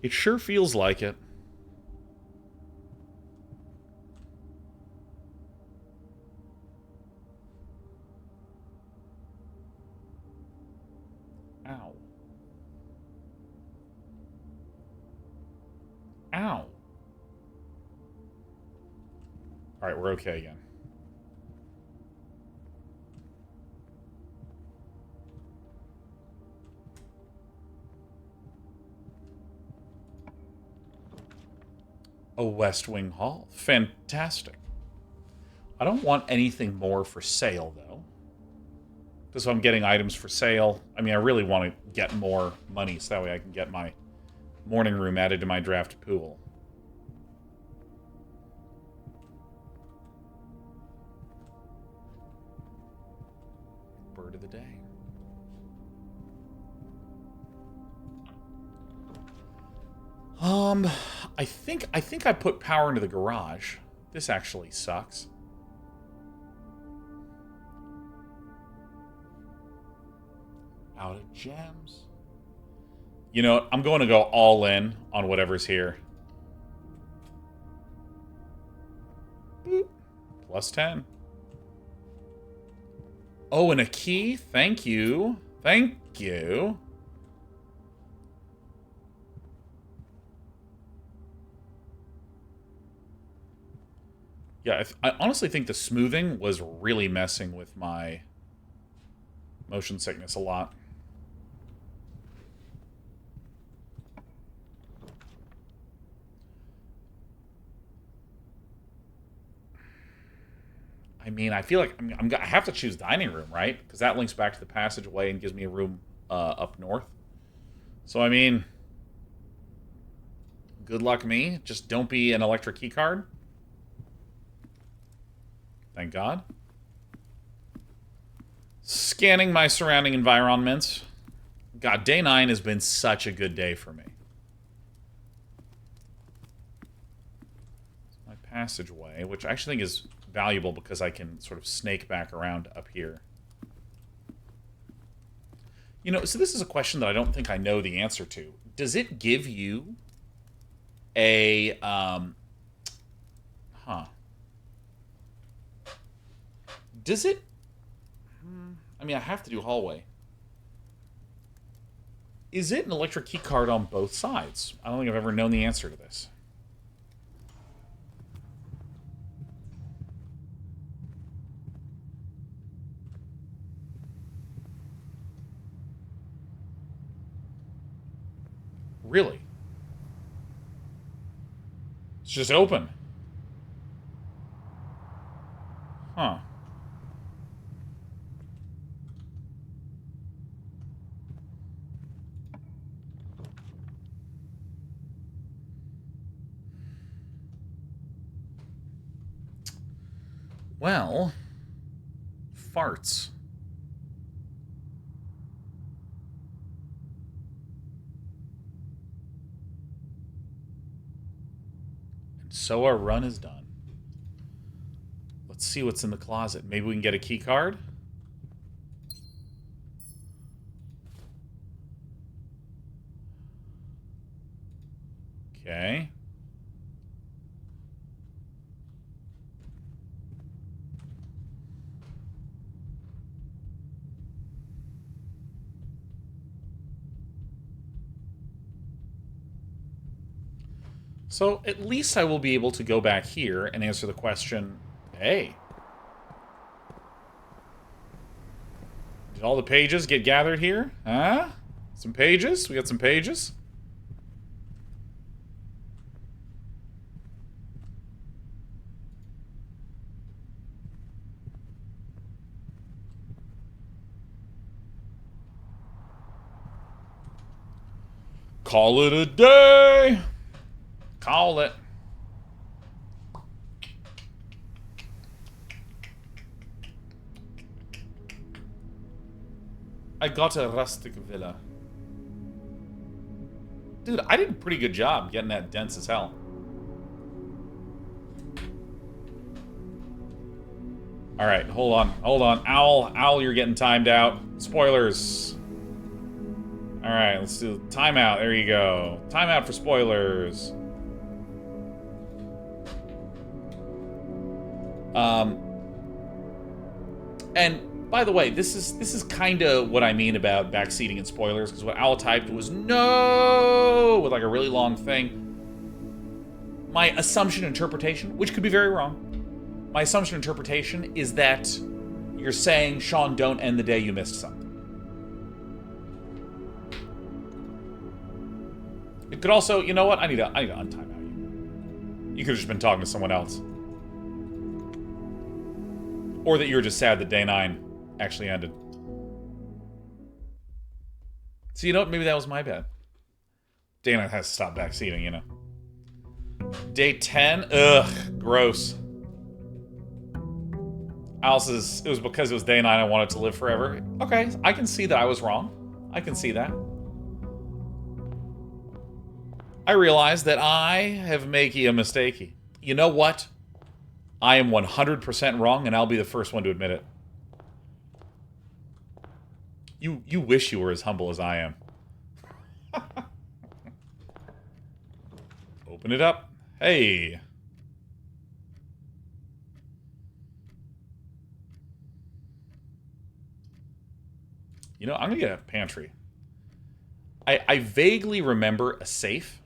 It sure feels like it. Ow. Ow. Alright, we're okay again. A West Wing Hall. Fantastic. I don't want anything more for sale, though. Because I'm getting items for sale. I mean, I really want to get more money, so that way I can get my morning room added to my draft pool. Bird of the day. I think I put power into the garage. This actually sucks. Out of gems. You know what? I'm going to go all in on whatever's here. Boop. Plus 10. Oh, and a key? Thank you. Thank you. Yeah, I honestly think the smoothing was really messing with my motion sickness a lot. I mean, I feel like I have to choose dining room, right? Because that links back to the passageway and gives me a room up north. So, I mean, good luck me. Just don't be an electric key card. Thank God. Scanning my surrounding environments. God, day 9 has been such a good day for me. My passageway, which I actually think is valuable because I can sort of snake back around up here. You know, so this is a question that I don't think I know the answer to. Does it give you a, Does it? I mean, I have to do hallway. Is it an electric key card on both sides? I don't think I've ever known the answer to this. Really? It's just open. Huh. Well, farts. And so our run is done. Let's see what's in the closet. Maybe we can get a key card? Okay. So at least I will be able to go back here and answer the question, hey, did all the pages get gathered here? Huh? Some pages? We got some pages? Call it a day! Call it. I got a rustic villa. Dude, I did a pretty good job getting that dense as hell. Alright, hold on. Hold on. Owl, you're getting timed out. Spoilers. Alright, let's do timeout. There you go. Timeout for spoilers. And by the way, this is kind of what I mean about backseating and spoilers, because what Owl typed was no with like a really long thing. My assumption interpretation, which could be very wrong, my assumption interpretation is that you're saying, Sean, don't end the day you missed something. It could also, you know what? I need to untime out you. You could have just been talking to someone else. Or that you were just sad that day 9 actually ended. So you know what? Maybe that was my bad. Day 9 has to stop backseating, you know. Day 10? Ugh, gross. Alice's, it was because it was day 9 I wanted to live forever. Okay, I can see that I was wrong. I can see that. I realize that I have makey a mistakey. You know what? I am 100% wrong, and I'll be the first one to admit it. You wish you were as humble as I am. Open it up. Hey. You know, I'm going to get a pantry. I vaguely remember a safe.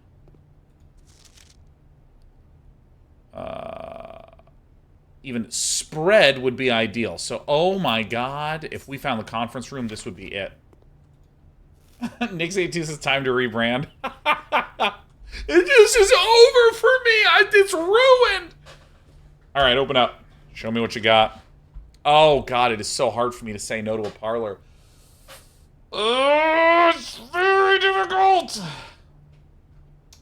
Even spread would be ideal. So, oh my god, if we found the conference room, this would be it. Nix82 says time to rebrand. This is over for me. It's ruined. All right, open up. Show me what you got. Oh god, it is so hard for me to say no to a parlor. Oh, it's very difficult.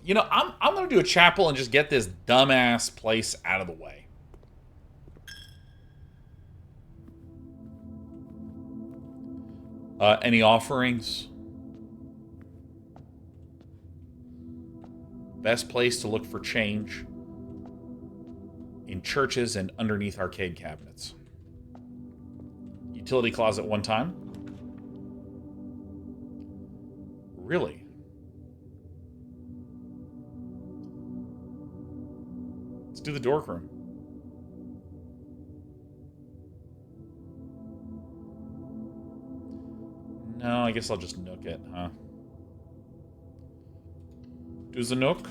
You know, I'm gonna do a chapel and just get this dumbass place out of the way. Any offerings? Best place to look for change. In churches and underneath arcade cabinets. Utility closet one time. Really? Let's do the dork room. No, I guess I'll just nook it, huh? Do the nook.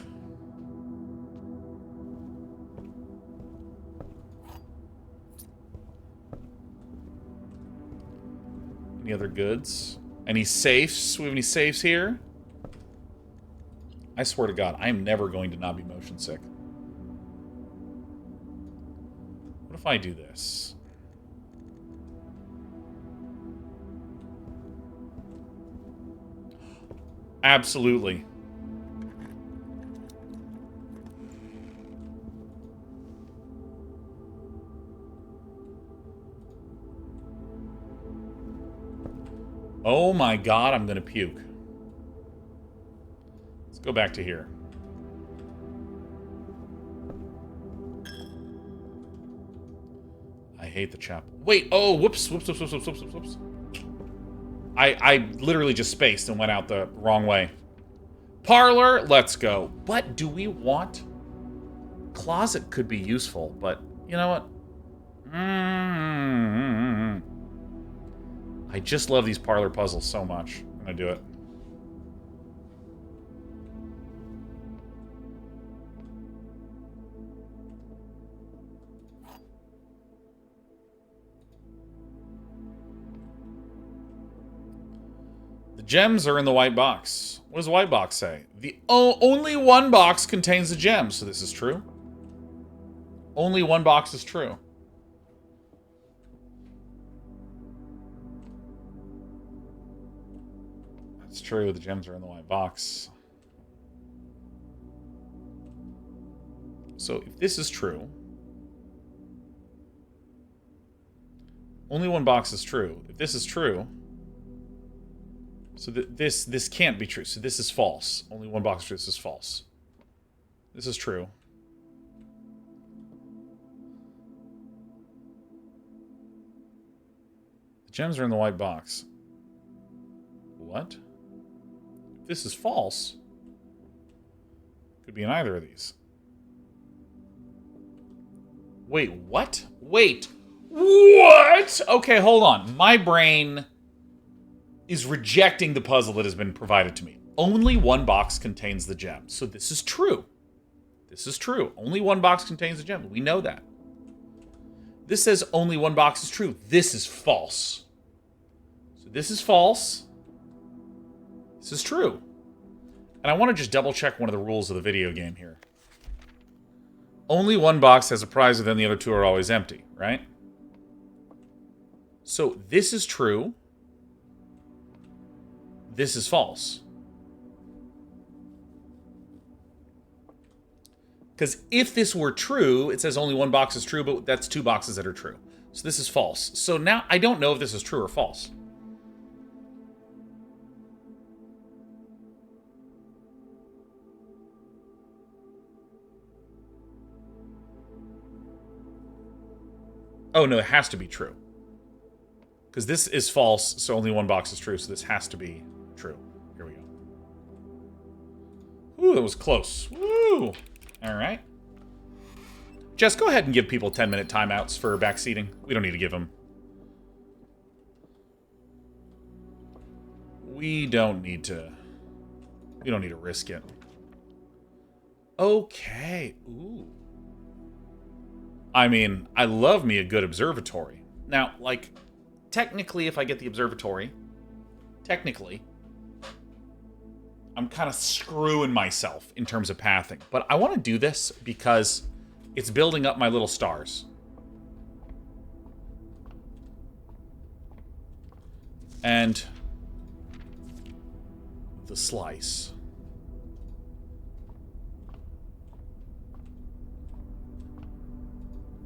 Any other goods? Any safes? We have any safes here? I swear to God, I am never going to not be motion sick. What if I do this? Absolutely. Oh my god, I'm gonna puke. Let's go back to here. I hate the chapel. Wait, oh, whoops. I literally just spaced and went out the wrong way. Parlor, let's go. But do we want... Closet could be useful, but you know what? I just love these parlor puzzles so much. I'm gonna do it. The gems are in the white box. What does the white box say? Only one box contains the gems, so this is true. Only one box is true. That's true, the gems are in the white box. So if this is true, only one box is true. If this is true, so this can't be true. So this is false. Only one box is true. This is false. This is true. The gems are in the white box. What? If this is false, could be in either of these. Wait, what? Wait. What? Okay, hold on. My brain is rejecting the puzzle that has been provided to me. Only one box contains the gem. So this is true. This is true. Only one box contains the gem. We know that. This says only one box is true. This is false. So this is false. This is true. And I want to just double check one of the rules of the video game here. Only one box has a prize, and then the other two are always empty, right? So this is true. This is false. Because if this were true, it says only one box is true, but that's two boxes that are true. So this is false. So now I don't know if this is true or false. Oh, no, it has to be true. Because this is false, so only one box is true, so this has to be true. Here we go. Ooh, that was close. Woo! All right. Jess, go ahead and give people 10-minute timeouts for backseating. We don't need to give them. We don't need to risk it. Okay. Ooh. I mean, I love me a good observatory. Now, like, technically, if I get the observatory, I'm kind of screwing myself in terms of pathing. But I want to do this because it's building up my little stars. And the slice.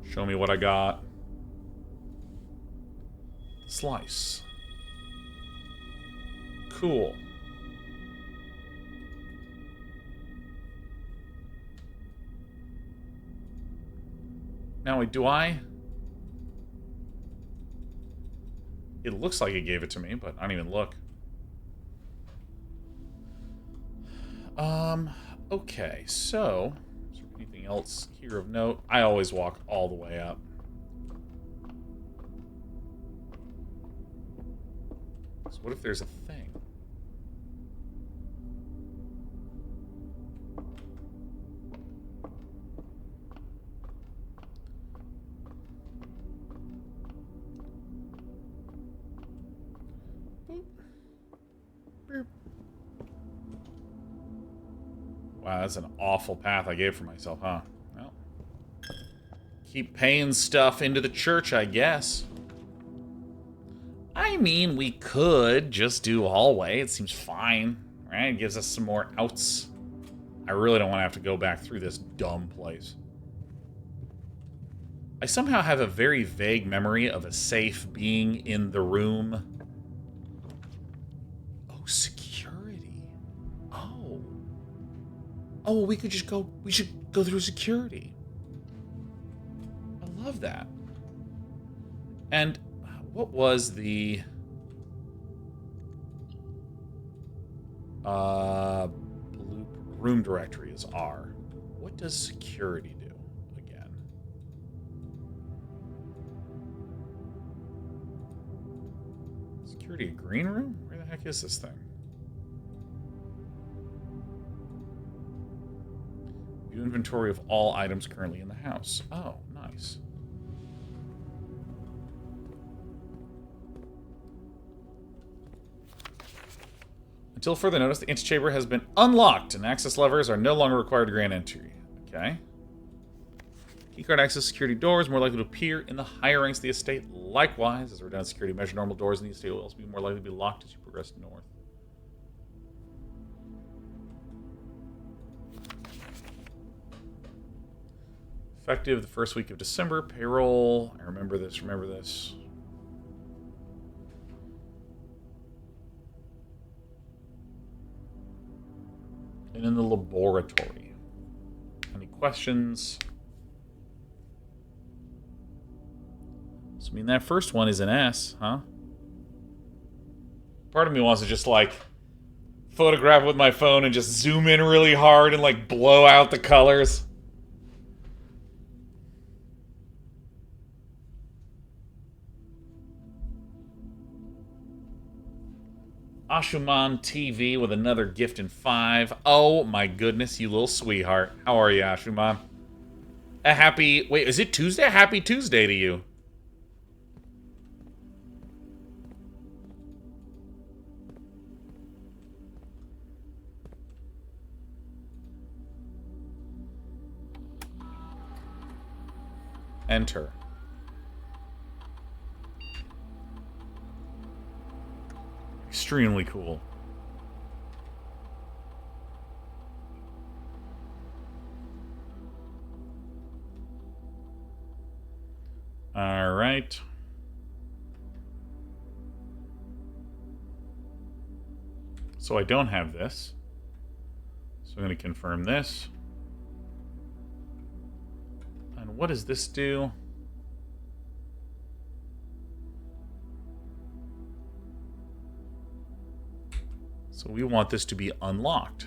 Show me what I got. Slice. Cool. Now, wait, do I? It looks like it gave it to me, but I don't even look. Okay, so... is there anything else here of note? I always walk all the way up. So what if there's a thing? Wow, that's an awful path I gave for myself, huh? Well, keep paying stuff into the church, I guess. I mean, we could just do hallway. It seems fine, right? It gives us some more outs. I really don't want to have to go back through this dumb place. I somehow have a very vague memory of a safe being in the room Oh, we could just go... We should go through security. I love that. And what was the... room directory is R. What does security do again? Security green room? Where the heck is this thing? View inventory of all items currently in the house. Oh, nice. Until further notice, the antechamber has been unlocked and access levers are no longer required to grant entry. Okay. Keycard access security doors more likely to appear in the higher ranks of the estate. Likewise, as redundant security measure, normal doors in the estate will also be more likely to be locked as you progress north. Effective the first week of December. Payroll. I remember this, remember this. And in the laboratory. Any questions? So, I mean, that first one is an S, huh? Part of me wants to just, like, photograph with my phone and just zoom in really hard and, like, blow out the colors. Ashuman TV with another gift in 5. Oh my goodness, you little sweetheart. How are you, Ashuman? A happy... Wait, is it Tuesday? A happy Tuesday to you. Enter. Extremely cool. All right. So I don't have this. So I'm going to confirm this. And what does this do? So we want this to be unlocked.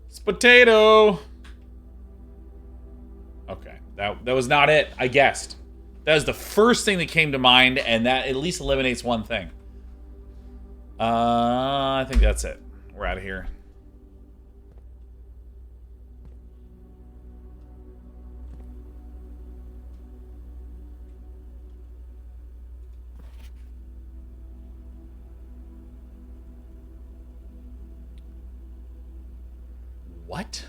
It's potato. Okay, that was not it. I guessed. That was the first thing that came to mind, and that at least eliminates one thing. I think that's it. We're out of here. What?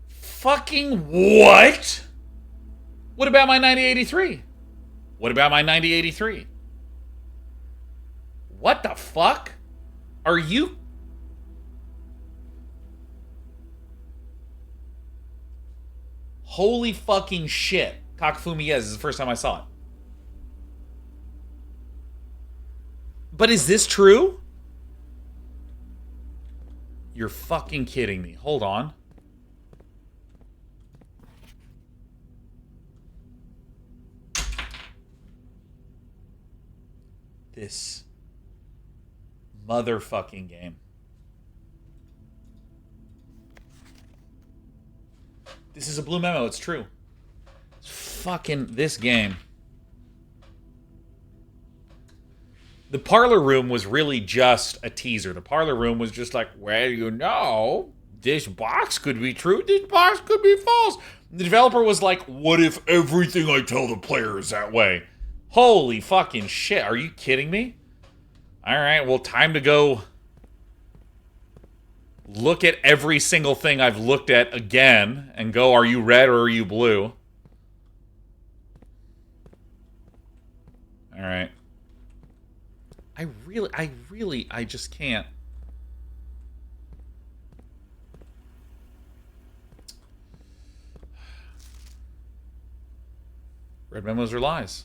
Fucking what? What about my 9083? What about my 9083? What the fuck? Are you... Holy fucking shit. Kakafumi, yes, this is the first time I saw it. But is this true? You're fucking kidding me. Hold on. This motherfucking game. This is a blue memo, it's true. It's fucking this game. The parlor room was really just a teaser. The parlor room was just like, well, you know, this box could be true, this box could be false. The developer was like, what if everything I tell the player is that way? Holy fucking shit, are you kidding me? Alright, well, time to go look at every single thing I've looked at again and go, are you red or are you blue? Alright. I just can't. Red memos are lies.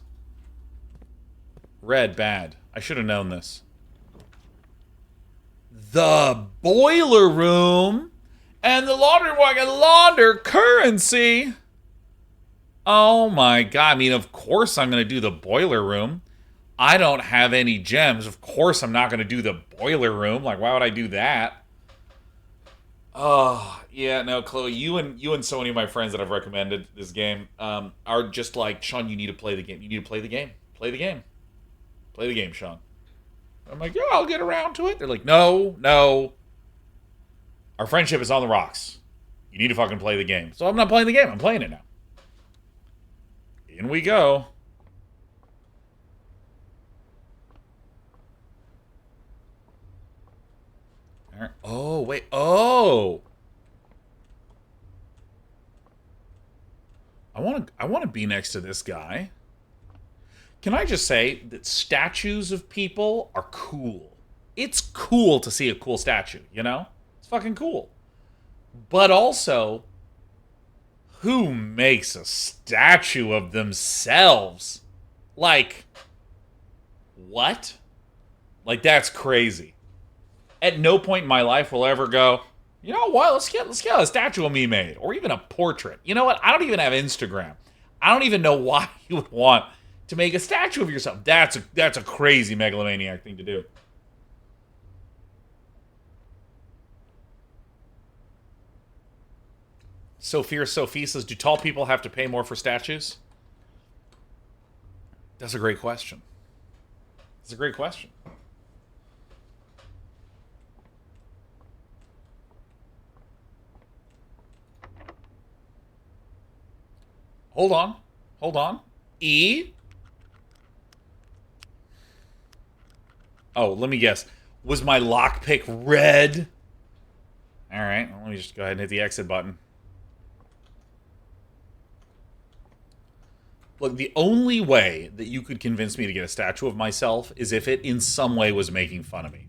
Red, bad. I should have known this. The boiler room and the laundry wagon launder currency. Oh my god. I mean, of course I'm going to do the boiler room. I don't have any gems. Of course I'm not going to do the boiler room. Like, why would I do that? Oh, yeah, no, Chloe, you and so many of my friends that I've recommended this game are just like, Sean, you need to play the game. You need to play the game. Play the game. Play the game, Sean. I'm like, yeah, I'll get around to it. They're like, no, no. Our friendship is on the rocks. You need to fucking play the game. So I'm not playing the game. I'm playing it now. In we go. All right. Oh, wait. Oh. I want to be next to this guy. Can I just say that statues of people are cool? It's cool to see a cool statue, you know? It's fucking cool. But also, who makes a statue of themselves? Like, what? Like, that's crazy. At no point in my life will I ever go, you know what, let's get a statue of me made. Or even a portrait. You know what? I don't even have Instagram. I don't even know why you would want to make a statue of yourself. That's a crazy megalomaniac thing to do. Sophie says, do tall people have to pay more for statues? That's a great question. That's a great question. Hold on. Hold on. E? Oh, let me guess. Was my lockpick red? Alright, well, let me just go ahead and hit the exit button. Look, the only way that you could convince me to get a statue of myself is if it in some way was making fun of me.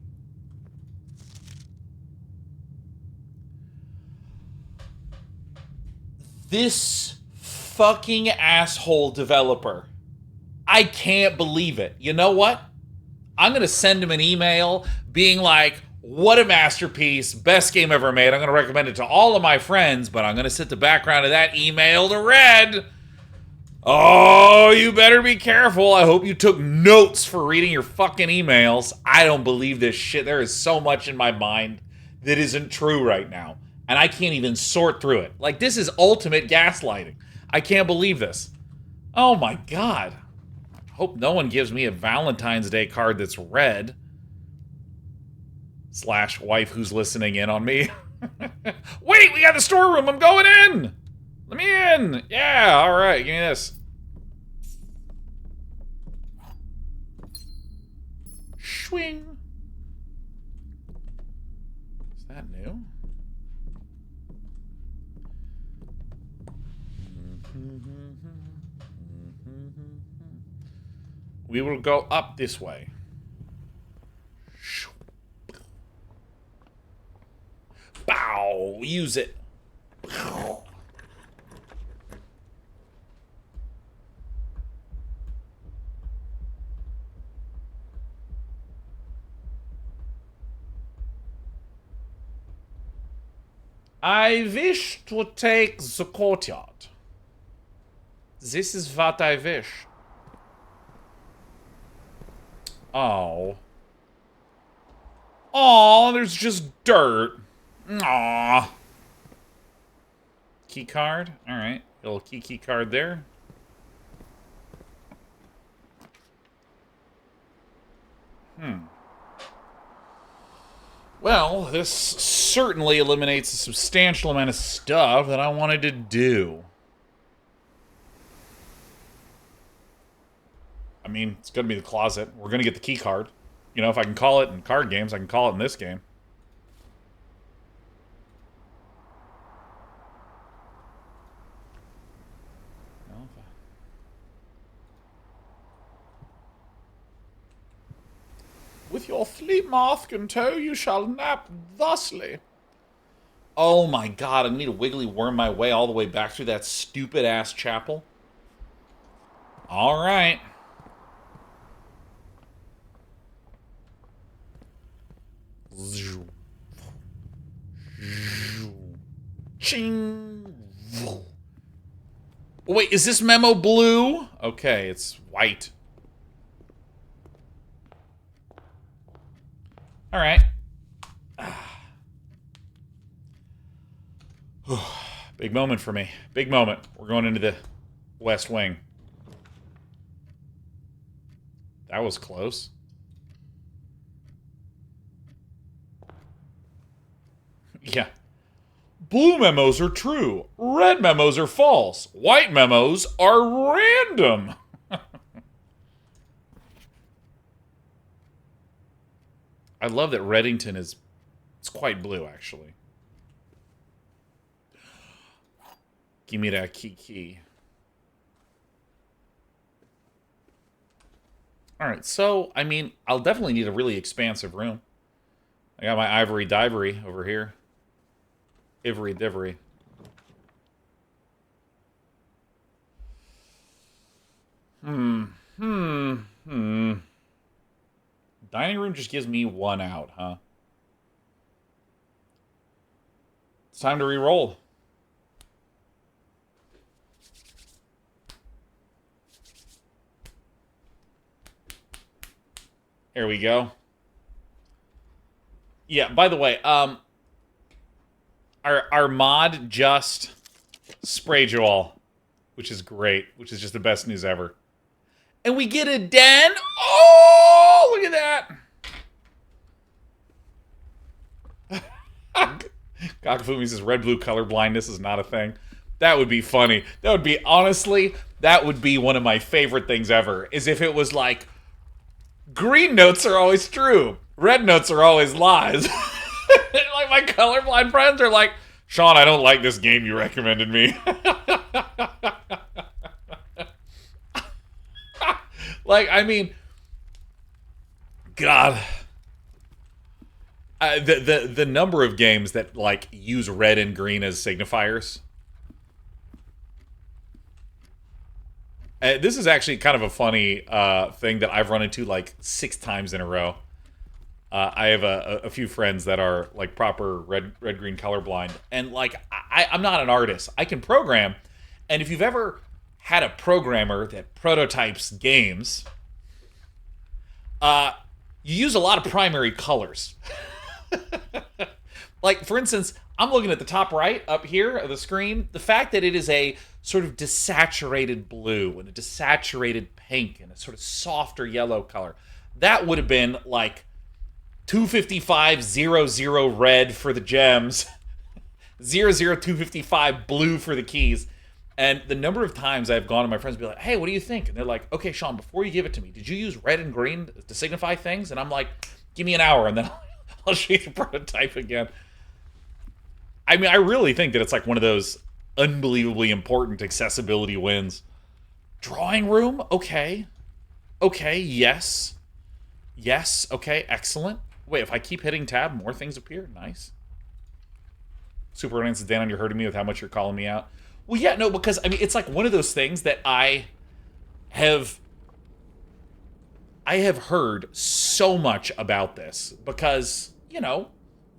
This fucking asshole developer. I can't believe it. You know what? I'm going to send him an email being like, what a masterpiece, best game ever made. I'm going to recommend it to all of my friends, but I'm going to set the background of that email to red. Oh, you better be careful. I hope you took notes for reading your fucking emails. I don't believe this shit. There is so much in my mind that isn't true right now. And I can't even sort through it. Like, this is ultimate gaslighting. I can't believe this. Oh my god. Hope no one gives me a Valentine's Day card that's red. / wife who's listening in on me. Wait, we got the storeroom. I'm going in. Let me in. Yeah, all right. Give me this. Swing. Is that new? We will go up this way. Bow! Use it. I wish to take the courtyard. This is what I wish. Oh. Oh, there's just dirt. Aw. Key card? Alright. Little key card there. Well, this certainly eliminates a substantial amount of stuff that I wanted to do. I mean, it's going to be the closet. We're going to get the key card. You know, if I can call it in card games, I can call it in this game. with your sleep mask in tow, you shall nap thusly. Oh my god, I need to wiggly worm my way all the way back through that stupid-ass chapel. Alright. Ching. Wait, is this memo blue? Okay, it's white. Alright. Big moment for me. Big moment. We're going into the West Wing. That was close. Yeah. Blue memos are true. Red memos are false. White memos are random. I love that Reddington is... It's quite blue, actually. Give me that key. Alright, so, I mean, I'll definitely need a really expansive room. I got my ivory divery over here. Ivory divory. Dining room just gives me one out, huh? It's time to re-roll. Here we go. Yeah, by the way, our mod just sprayed you all, which is great, which is just the best news ever. And we get a den. Oh, look at that. Kakafumi says red-blue color blindness is not a thing. That would be funny. That would be, honestly, that would be one of my favorite things ever, is if it was like, green notes are always true. Red notes are always lies. Like my colorblind friends are like, Sean, I don't like this game you recommended me. Like, I mean, God, the number of games that like use red and green as signifiers. This is actually kind of a funny thing that I've run into like 6 times in a row. I have a few friends that are like proper red-green colorblind, and like I'm not an artist. I can program, and if you've ever had a programmer that prototypes games, you use a lot of primary colors. Like, for instance, I'm looking at the top right up here of the screen. The fact that it is a sort of desaturated blue and a desaturated pink and a sort of softer yellow color, that would have been like 25500 red for the gems, 00255 blue for the keys. And the number of times I've gone to my friends and be like, hey, what do you think? And they're like, okay, Sean, before you give it to me, did you use red and green to signify things? And I'm like, give me an hour and then I'll show you the prototype again. I mean, I really think that it's like one of those unbelievably important accessibility wins. Drawing room? Okay. Okay, yes. Yes, okay, excellent. Wait, if I keep hitting tab, more things appear? Nice. Super Rance is Dan, you're hurting me with how much you're calling me out. Well, yeah, no, because, I mean, it's like one of those things that I have heard so much about this because, you know,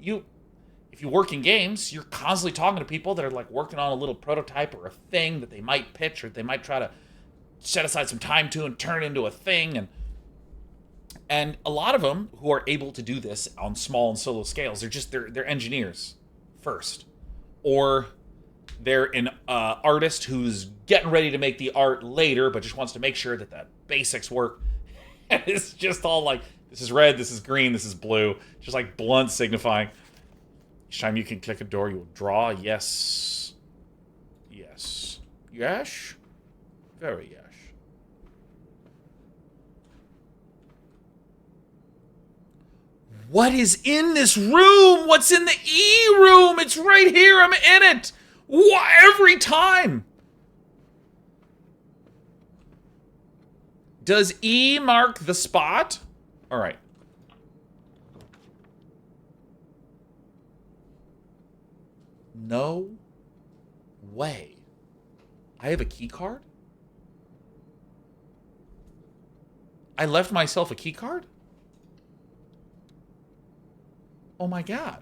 if you work in games, you're constantly talking to people that are like working on a little prototype or a thing that they might pitch or they might try to set aside some time to and turn it into a thing. And a lot of them who are able to do this on small and solo scales, they're engineers first, or they're an artist who's getting ready to make the art later, but just wants to make sure that the basics work. And it's just all like, this is red, this is green, this is blue. Just like blunt signifying. Each time you can click a door, you will draw. Yes. Yes. Yes? Very yes. What is in this room? What's in the E room? It's right here. I'm in it. Every time. Does E mark the spot? All right. No way. I have a key card? I left myself a key card? Oh my god.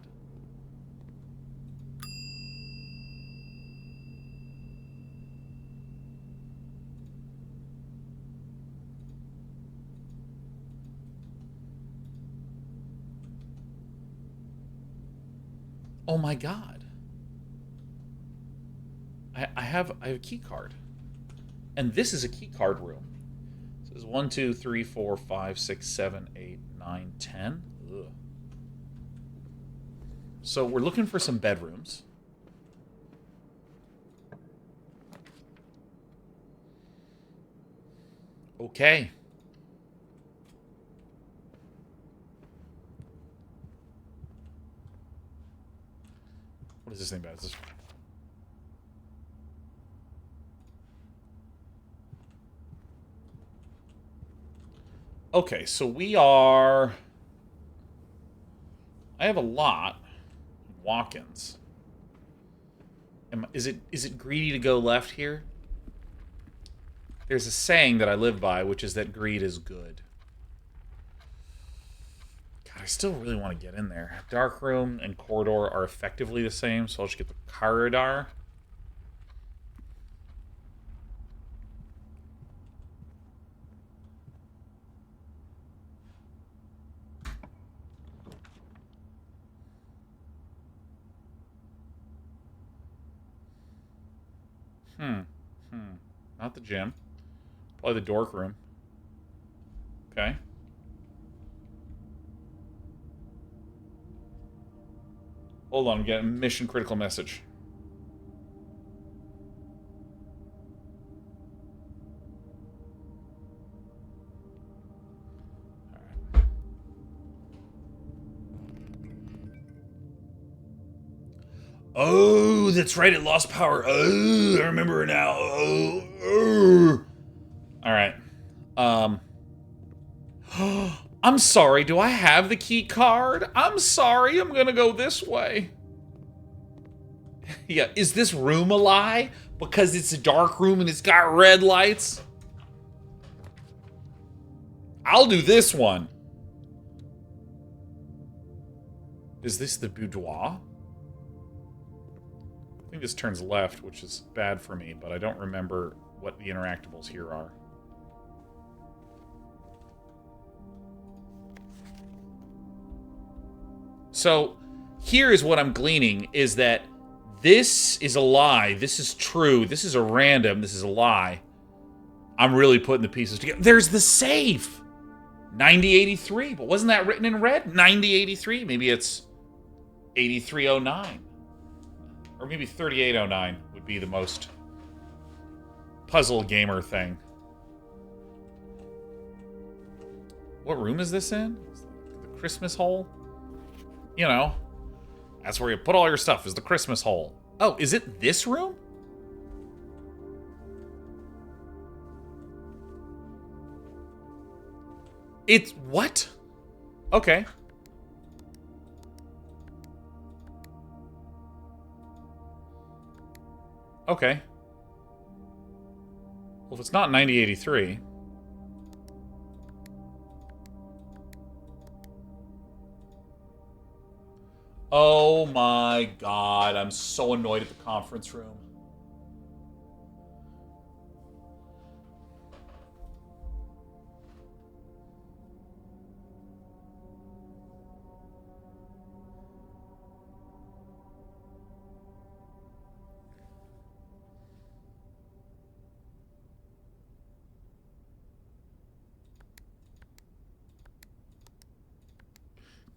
Oh my god. I have a key card. And this is a key card room. It says 1, 2, 3, 4, 5, 6, 7, 8, 9, 10. Ugh. So we're looking for some bedrooms. Okay. What is this thing about? Is this... Okay, so we are... I have a lot of walk-ins. Is it greedy to go left here? There's a saying that I live by, which is that greed is good. God, I still really want to get in there. Dark room and corridor are effectively the same, so I'll just get the corridor. Not the gym. Probably the dork room. Okay. Hold on, I'm getting a mission critical message. Alright. Oh, that's right, it lost power. Oh, I remember now. Oh. Alright. I'm sorry, do I have the key card? I'm sorry, I'm gonna go this way. Yeah, is this room a lie? Because it's a dark room and it's got red lights? I'll do this one. Is this the boudoir? I think this turns left, which is bad for me, but I don't remember what the interactables here are. So, here is what I'm gleaning, is that this is a lie, this is true, this is a random, this is a lie. I'm really putting the pieces together. There's the safe! 9083, but wasn't that written in red? 9083, maybe it's 8309. Or maybe 3809 would be the most puzzle gamer thing. What room is this in? The Christmas hole? You know, that's where you put all your stuff, is the Christmas hole. Oh, is it this room? It's what? Okay. Okay. Well, if it's not 9083... Oh my god, I'm so annoyed at the conference room.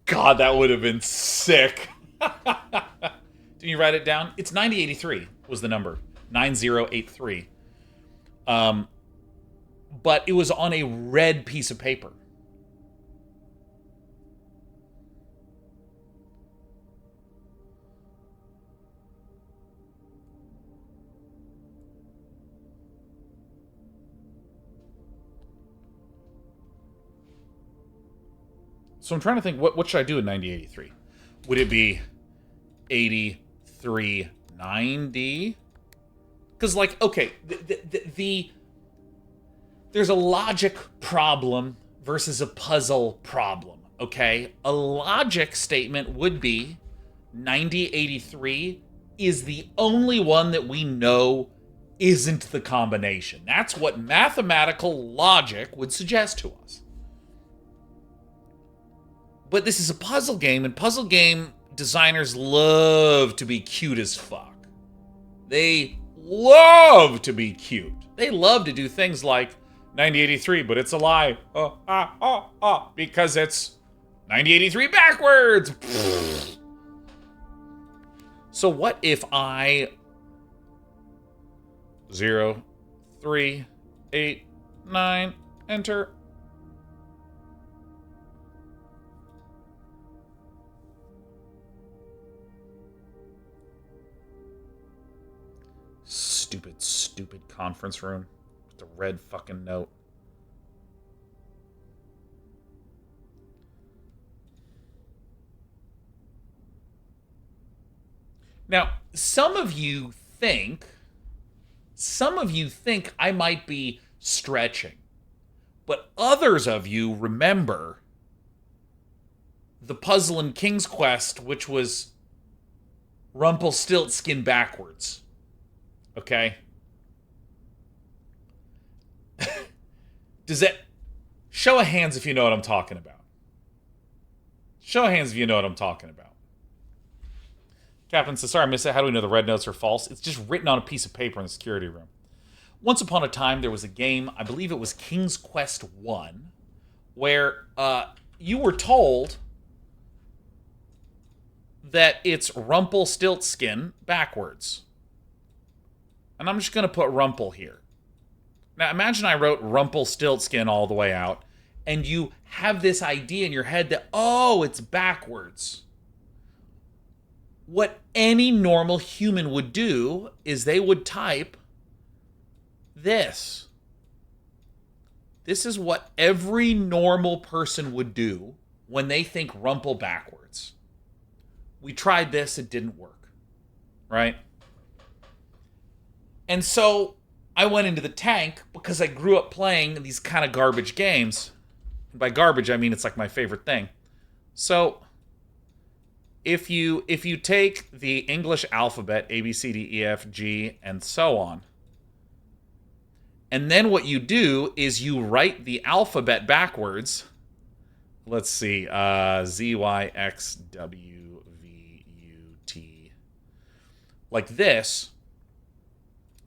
God, that would have been sick. Didn't you write it down? It's 9083 was the number. 9083. But it was on a red piece of paper. So I'm trying to think, what should I do in 9083? Would it be 83 390. Because, like, okay, there's a logic problem versus a puzzle problem, okay? A logic statement would be 9083 is the only one that we know isn't the combination. That's what mathematical logic would suggest to us. But this is a puzzle game, and puzzle game designers love to be cute as fuck. They love to be cute. They love to do things like 9083, but it's a lie. Because it's 9083 backwards. So what if I 0, 3, 8, 9, enter? Stupid conference room with the red fucking note. Now, some of you think I might be stretching, but others of you remember the puzzle in King's Quest, which was Rumpelstiltskin backwards. Okay? Does that... Show of hands if you know what I'm talking about. Show of hands if you know what I'm talking about. Captain says, sorry, I missed it. How do we know the red notes are false? It's just written on a piece of paper in the security room. Once upon a time, there was a game, I believe it was King's Quest 1, where you were told that it's Rumpelstiltskin backwards. And I'm just going to put Rumpel here. Now, imagine I wrote Rumpelstiltskin all the way out, and you have this idea in your head that, oh, it's backwards. What any normal human would do is they would type this. This is what every normal person would do when they think Rumpel backwards. We tried this, it didn't work. Right? And so I went into the tank because I grew up playing these kind of garbage games. And by garbage, I mean it's like my favorite thing. So if you take the English alphabet, A, B, C, D, E, F, G, and so on, and then what you do is you write the alphabet backwards. Let's see, Z, Y, X, W, V, U, T. Like this.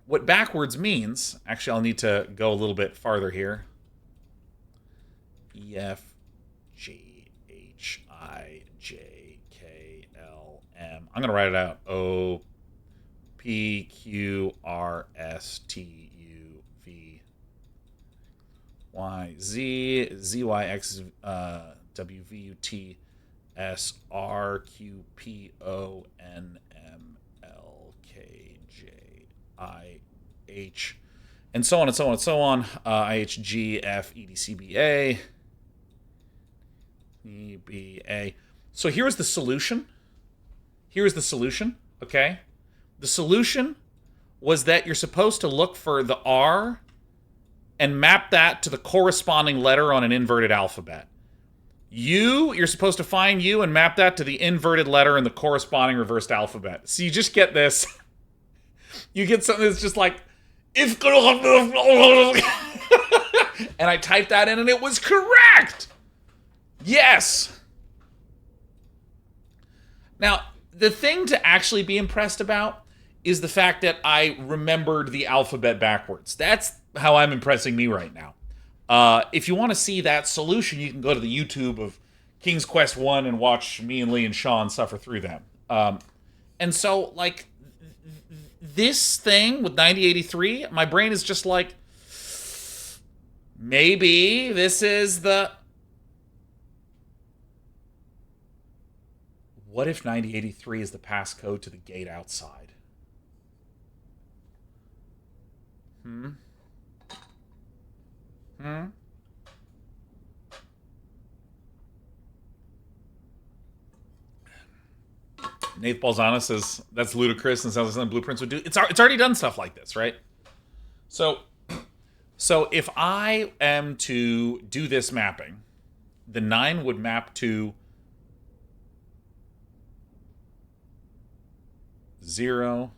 What backwards means, actually I'll need to go a little bit farther here. E, F, G, H, I, J, K, L, M. I'm going to write it out. O, P, Q, R, S, T, U, V, Y, Z, Z, Y, X, W, V, U, T, S, R, Q, P, O, N, M, L, K, J, I, H, and so on and so on and so on. I, H, G, F, E, D, C, B, A. E, B, A. So here's the solution. Here's the solution, okay? The solution was that you're supposed to look for the R and map that to the corresponding letter on an inverted alphabet. You're supposed to find U and map that to the inverted letter in the corresponding reversed alphabet. So you just get this. You get something that's just like, if... and I typed that in and it was correct! Yes! Now, the thing to actually be impressed about is the fact that I remembered the alphabet backwards. That's how I'm impressing me right now. If you want to see that solution, you can go to the YouTube of King's Quest 1 and watch me and Lee and Sean suffer through them. And so, like, this thing with 9083, my brain is just like, maybe this is the... What if 9083 is the passcode to the gate outside? Nath Balzana says that's ludicrous and sounds like something Blueprints would do. It's already done stuff like this, right? So if I am to do this mapping, the 9 would map to 0.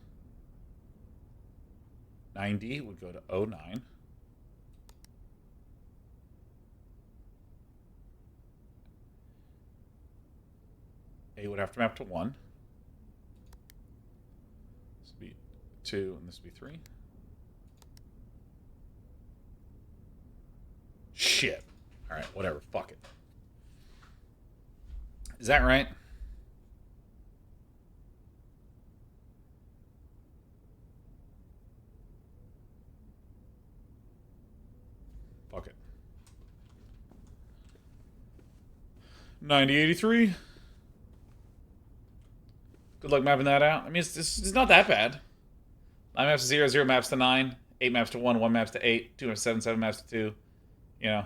90 would go to 09. A would have to map to 1. This would be 2, and this would be 3. Shit. Alright, whatever. Fuck it. Is that right? Fuck it. 9083. Good luck mapping that out. I mean, it's not that bad. 9 maps to 0, 0 maps to 9, 8 maps to 1, 1 maps to 8, 2 maps to 7, 7 maps to 2. You know.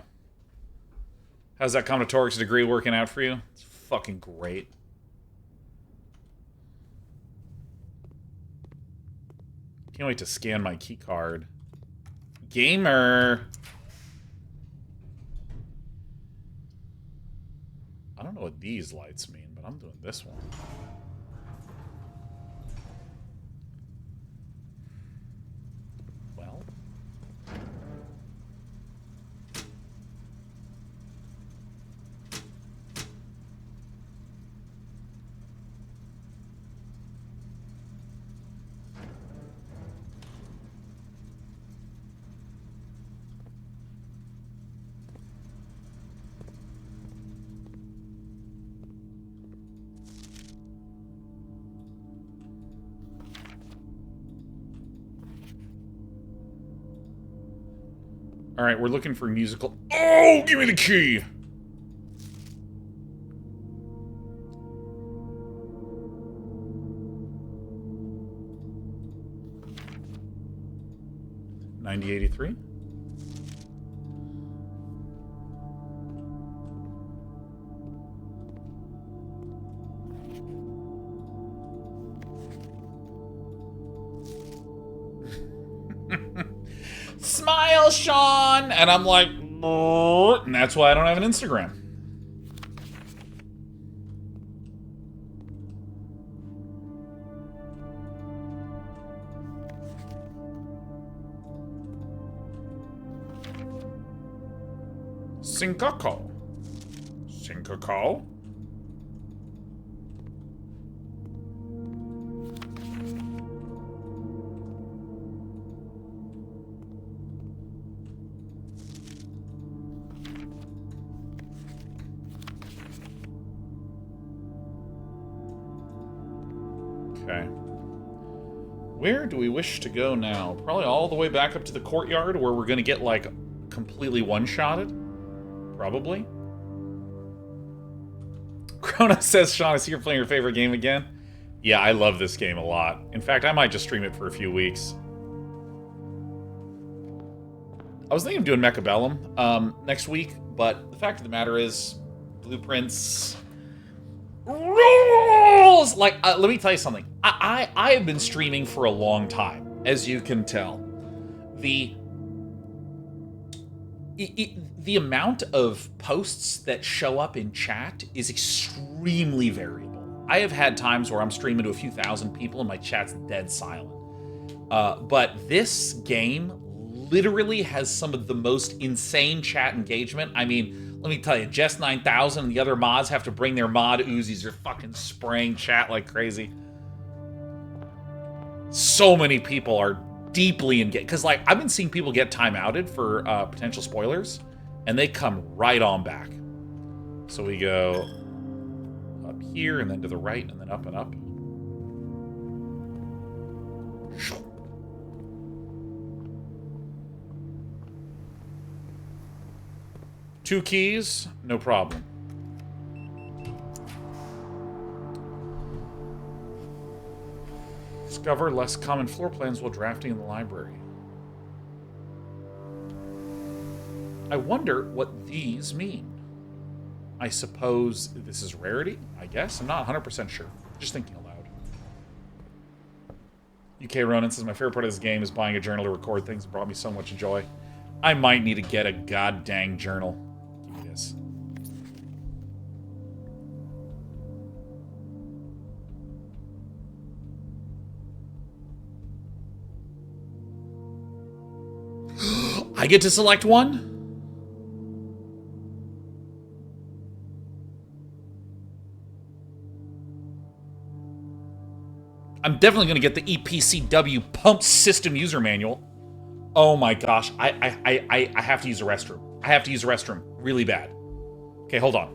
How's that combinatorics degree working out for you? It's fucking great. Can't wait to scan my key card. Gamer! I don't know what these lights mean, but I'm doing this one. Well. All right, we're looking for musical. Oh, give me the key. $90.83. Smile, Sean! And I'm like, and that's why I don't have an Instagram. Sinkako. Sinkako? Okay. Where do we wish to go now? Probably all the way back up to the courtyard where we're going to get, like, completely one-shotted. Probably. Krona says, Sean, I see you're playing your favorite game again. Yeah, I love this game a lot. In fact, I might just stream it for a few weeks. I was thinking of doing Mechabellum next week, but the fact of the matter is, Blueprints rules! Like, let me tell you something. I have been streaming for a long time, as you can tell. The amount of posts that show up in chat is extremely variable. I have had times where I'm streaming to a few thousand people and my chat's dead silent. But this game literally has some of the most insane chat engagement. I mean, let me tell you, Jess 9000 and the other mods have to bring their mod Uzis. They're fucking spraying chat like crazy. So many people are deeply engaged. Because, like, I've been seeing people get time-outed for potential spoilers, and they come right on back. So we go up here, and then to the right, and then up and up. Two keys, no problem. Discover less common floor plans while drafting in the library. I wonder what these mean. I suppose this is rarity, I guess. I'm not 100% sure. Just thinking aloud. UK Ronan says, my favorite part of this game is buying a journal to record things. It brought me so much joy. I might need to get a god dang journal. Give me this. I get to select one? I'm definitely going to get the EPCW pump system user manual. Oh my gosh, I have to use a restroom. I have to use a restroom really bad. Okay, hold on.